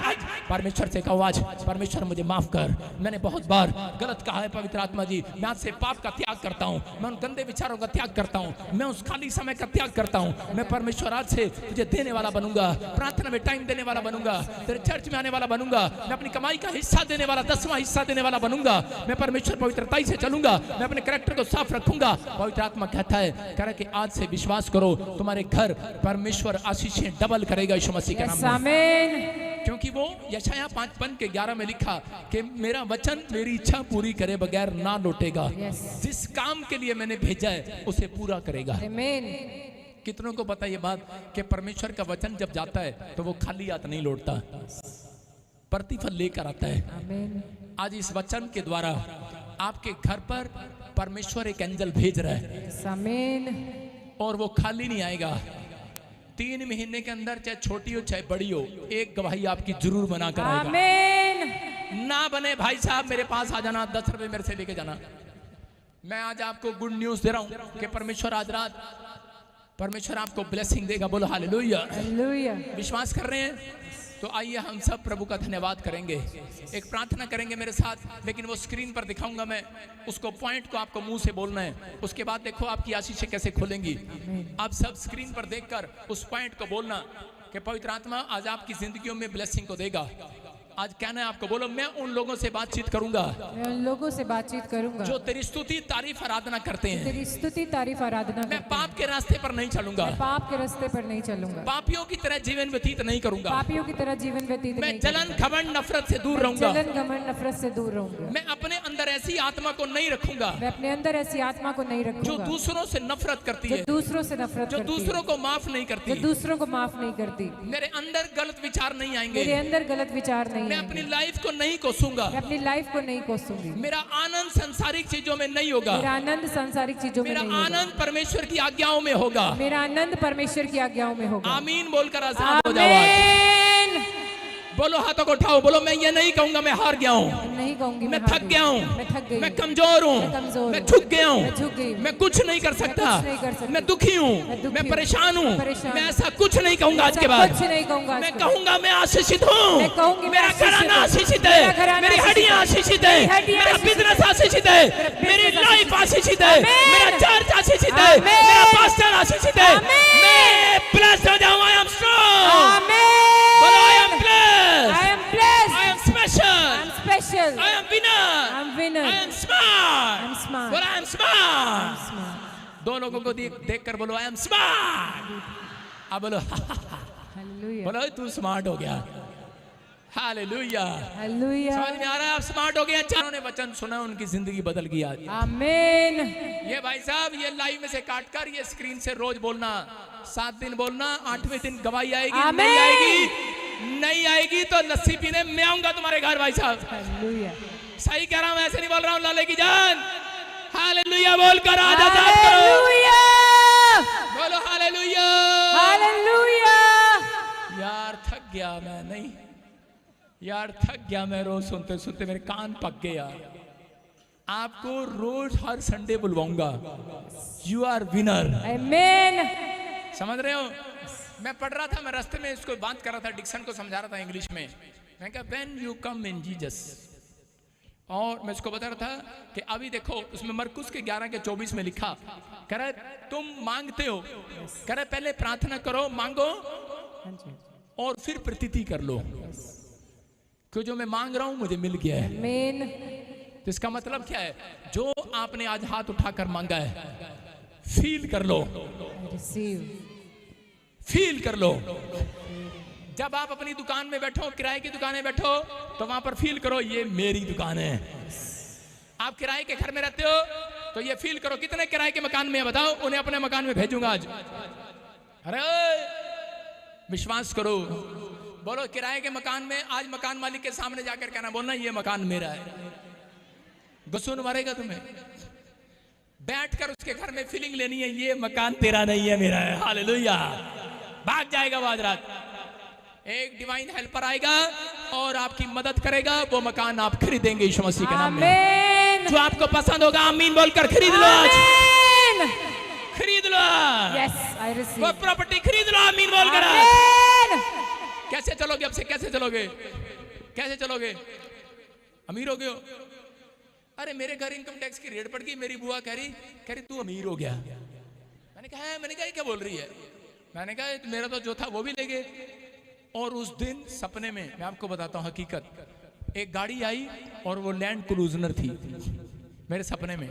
परमेश्वर से कहो आज, परमेश्वर मुझे माफ कर, मैंने बहुत बार गलत कहा है। पवित्र आत्मा जी, मैं आज से पाप का त्याग करता हूं, मैं उन गंदे विचारों का त्याग करता हूं, मैं उस खाली समय का त्याग करता हूं। मैं परमेश्वर आज से तुझे देने वाला बनूंगा, प्रार्थना में टाइम देने वाला बनूंगा, तेरे चर्च में आने वाला बनूंगा, मैं अपनी कमाई का हिस्सा देने वाला, 10वां हिस्सा देने वाला बनूंगा। मैं परमेश्वर पवित्रताई से चलूंगा, मैं अपने कैरेक्टर को साफ रखूंगा। पवित्र आत्मा कहता है कह कि आज से विश्वास करो, तुम्हारे घर परमेश्वर आशीषें डबल करेगा यीशु मसीह के नाम में। क्योंकि वो यशायाह 5:11 में लिखा कि मेरा वचन मेरी इच्छा पूरी करे बगैर ना लौटेगा, जिस काम के लिए मैंने भेजा है उसे पूरा करेगा। कितनों को पता ये बात कि परमेश्वर का वचन जब जाता है तो वो खाली हाथ नहीं लौटता, प्रतिफल लेकर आता है। आज इस वचन के द्वारा आपके घर पर परमेश्वर एक एंजल भेज रहा है और वो खाली नहीं आएगा। 3 महीने के अंदर चाहे छोटी हो चाहे बड़ी हो, एक गवाही आपकी जरूर बनाकर आएगा। ना बने भाई साहब मेरे पास आ जाना, 10 रुपए मेरे से लेके जाना। मैं आज आपको गुड न्यूज दे रहा हूं कि परमेश्वर आज रात परमेश्वर आपको ब्लेसिंग देगा। बोलो हालेलुया। हालेलुया। विश्वास कर रहे हैं तो आइए हम सब प्रभु का धन्यवाद करेंगे, एक प्रार्थना करेंगे मेरे साथ, लेकिन वो स्क्रीन पर दिखाऊंगा मैं, उसको पॉइंट को आपको मुंह से बोलना है। उसके बाद देखो आपकी आशीषें कैसे खुलेंगी। आप सब स्क्रीन पर देखकर उस पॉइंट को बोलना कि पवित्र आत्मा आज आपकी जिंदगियों में ब्लेसिंग को देगा। आज कहना है आपको, बोलो मैं उन लोगों से बातचीत करूंगा, मैं उन लोगों से बातचीत करूंगा जो तेरी स्तुति तारीफ आराधना करते हैं, तेरी स्तुति तारीफ आराधना। मैं पाप के रास्ते पर नहीं चलूंगा, पाप के रास्ते पर नहीं चलूंगा, पापियों की तरह जीवन व्यतीत नहीं करूंगा, पापियों की तरह जीवन व्यतीत मैं जलन घमंड नफरत से दूर रहूंगा, जलन घमंड नफरत से दूर रहूंगा, मैं अपने अंदर ऐसी आत्मा को नहीं रखूंगा, मैं अपने अंदर ऐसी आत्मा को नहीं रखूंगा जो दूसरों से नफरत करती है, दूसरों से नफरत, जो दूसरों को माफ नहीं करती, जो दूसरों को माफ नहीं करती। मेरे अंदर गलत विचार नहीं आएंगे, मेरे अंदर गलत विचार नहीं, मैं अपनी लाइफ को नहीं कोसूंगा, मैं अपनी लाइफ को नहीं कोसूंगी, मेरा आनंद सांसारिक चीजों में नहीं होगा, मेरा आनंद सांसारिक चीजों में नहीं होगा, मेरा आनंद परमेश्वर की आज्ञाओं में होगा, मेरा आनंद परमेश्वर की आज्ञाओं में होगा। आमीन बोलकर आजाद हो जाओ। बोलो हाथों को उठाओ, बोलो मैं ये नहीं कहूंगा मैं हार गया हूँ, नहीं कहूंगी मैं थक गया हूँ, मैं कमजोर हूँ, मैं झुक गया हूँ, मैं कुछ नहीं कर सकता, मैं दुखी हूँ, मैं परेशान हूँ, मैं ऐसा कुछ नहीं कहूंगा आज के बाद। मैं कहूंगा मैं आशीषित हूँ, मेरा घराना आशीषित है, मेरी हड्डियां आशीषित है, मेरा बिजनेस आशीषित है, मेरी लाइफ आशीषित है, मेरा चर्च आशीषित है, मेरा पास्टर आशीषित है, मैं ब्लेस्ड हो जाऊँ। आई एम स्ट्रांग, बोलो I am blessed, I am blessed. I am special. I am special. I am winner. I am winner. I am smart. I am smart. बोलो I am smart. 2 लोगों को देखकर बोलो I am smart. अब बोलो Hallelujah. बोलो तू स्मार्ट हो गया। हालेलुया। Hallelujah. समझ में आ रहा है आप स्मार्ट हो गए। चारों ने वचन सुना, उनकी जिंदगी बदल गई आज। आमीन। ये भाई साहब ये लाइव में से काटकर ये स्क्रीन से रोज बोलना, 7 दिन बोलना, 8वें दिन गवाही आएगी, नहीं आएगी, नहीं आएगी तो लस्सी पीने मैं आऊंगा तुम्हारे घर भाई साहब। हालेलुया। सही कह रहा हूं, ऐसे नहीं बोल रहा हूं लाले की जान। हालेलुया बोलकर आज आजाद करो। बोलो हालेलुया। हालेलुया। यार थक गया मैं, नहीं यार थक गया मैं, रोज सुनते सुनते मेरे कान पक गए यार। आपको रोज हर संडे बुलवाऊंगा। You are winner. आमीन। समझ रहे हो? मैं पढ़ रहा था, मैं रास्ते में इसको बात कर रहा था, डिक्शन को समझा रहा था इंग्लिश में। मैं कहा when you come in Jesus, और मैं उसको बता रहा था कि अभी देखो उसमें मरकुस के 11 के 24 में लिखा, कह रहा है तुम मांगते हो, कह रहा है पहले प्रार्थना करो, मांगो और फिर प्रतीति कर लो, क्यों जो मैं मांग रहा हूं मुझे मिल गया है। आमीन। तो इसका मतलब क्या है, जो आपने आज हाथ उठाकर मांगा है फील कर लो, रिसीव। फील कर लो। जब आप अपनी दुकान में बैठो, किराए की दुकान में बैठो, तो वहां पर फील करो ये मेरी दुकान है। आप किराए के घर में रहते हो तो ये फील करो, कितने किराए के मकान में बताओ, उन्हें अपने मकान में भेजूंगा आज। अरे विश्वास करो, बोलो किराए के मकान में, आज मकान मालिक के सामने जाकर कहना, बोलना ये मकान मेरा है। गुस्सून मारेगा तुम्हें। बैठकर उसके घर में फीलिंग लेनी है, ये मकान तेरा नहीं है मेरा है। हालेलुया। भाग जाएगा वो आज रात। एक डिवाइन हेल्पर आएगा और आपकी मदद करेगा, वो मकान आप खरीदेंगे यीशु मसीह के नाम में। जो आपको पसंद होगा आमीन बोलकर खरीद लो आज, खरीद लो। Yes I receive. वो प्रॉपर्टी खरीद लो आमीन बोलकर आज। कैसे चलोगे अब से, कैसे चलोगे, कैसे चलोगे? अमीर हो गए हो? अरे मेरे घर इनकम टैक्स की रेड पड़ गई, मेरी बुआ कह रही तू अमीर हो गया। मैंने कहा ये क्या बोल रही है? मैंने कहा मेरा तो जो था वो भी ले गए। और उस दिन सपने में मैं आपको बताता हूँ हकीकत, एक गाड़ी आई और वो लैंड क्रूजनर थी मेरे सपने में,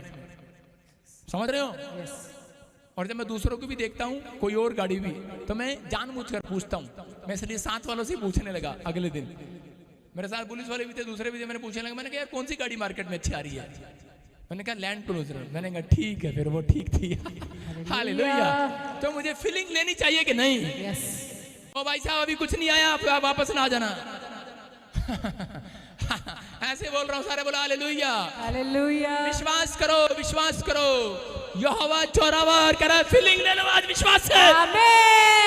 समझ रहे हो? और जब मैं दूसरों को भी देखता हूँ कोई और गाड़ी भी, तो मैं जानबूझकर पूछता हूँ। मैं इसलिए साथ वालों से पूछने लगा। अगले दिन मेरे साथ पुलिस वाले भी थे, दूसरे भी थे, मैंने पूछने लगा, मैंने कहा यार कौन सी गाड़ी मार्केट में अच्छी आ रही है? मैंने कहा लैंड क्रूजर। मैंने कहा ठीक है, फिर वो ठीक थी। हालेलुया। तो मुझे फीलिंग लेनी चाहिए कि नहीं? यस। ओ भाई साहब अभी कुछ नहीं आया, आप वापस ना आ जाना। ऐसे बोल रहा हूँ, सारे बोलो हालेलुया। हालेलुया। विश्वास करो, विश्वास करो। यहोवा चौरावर कर फीलिंग ले लो आज विश्वास से। आमीन।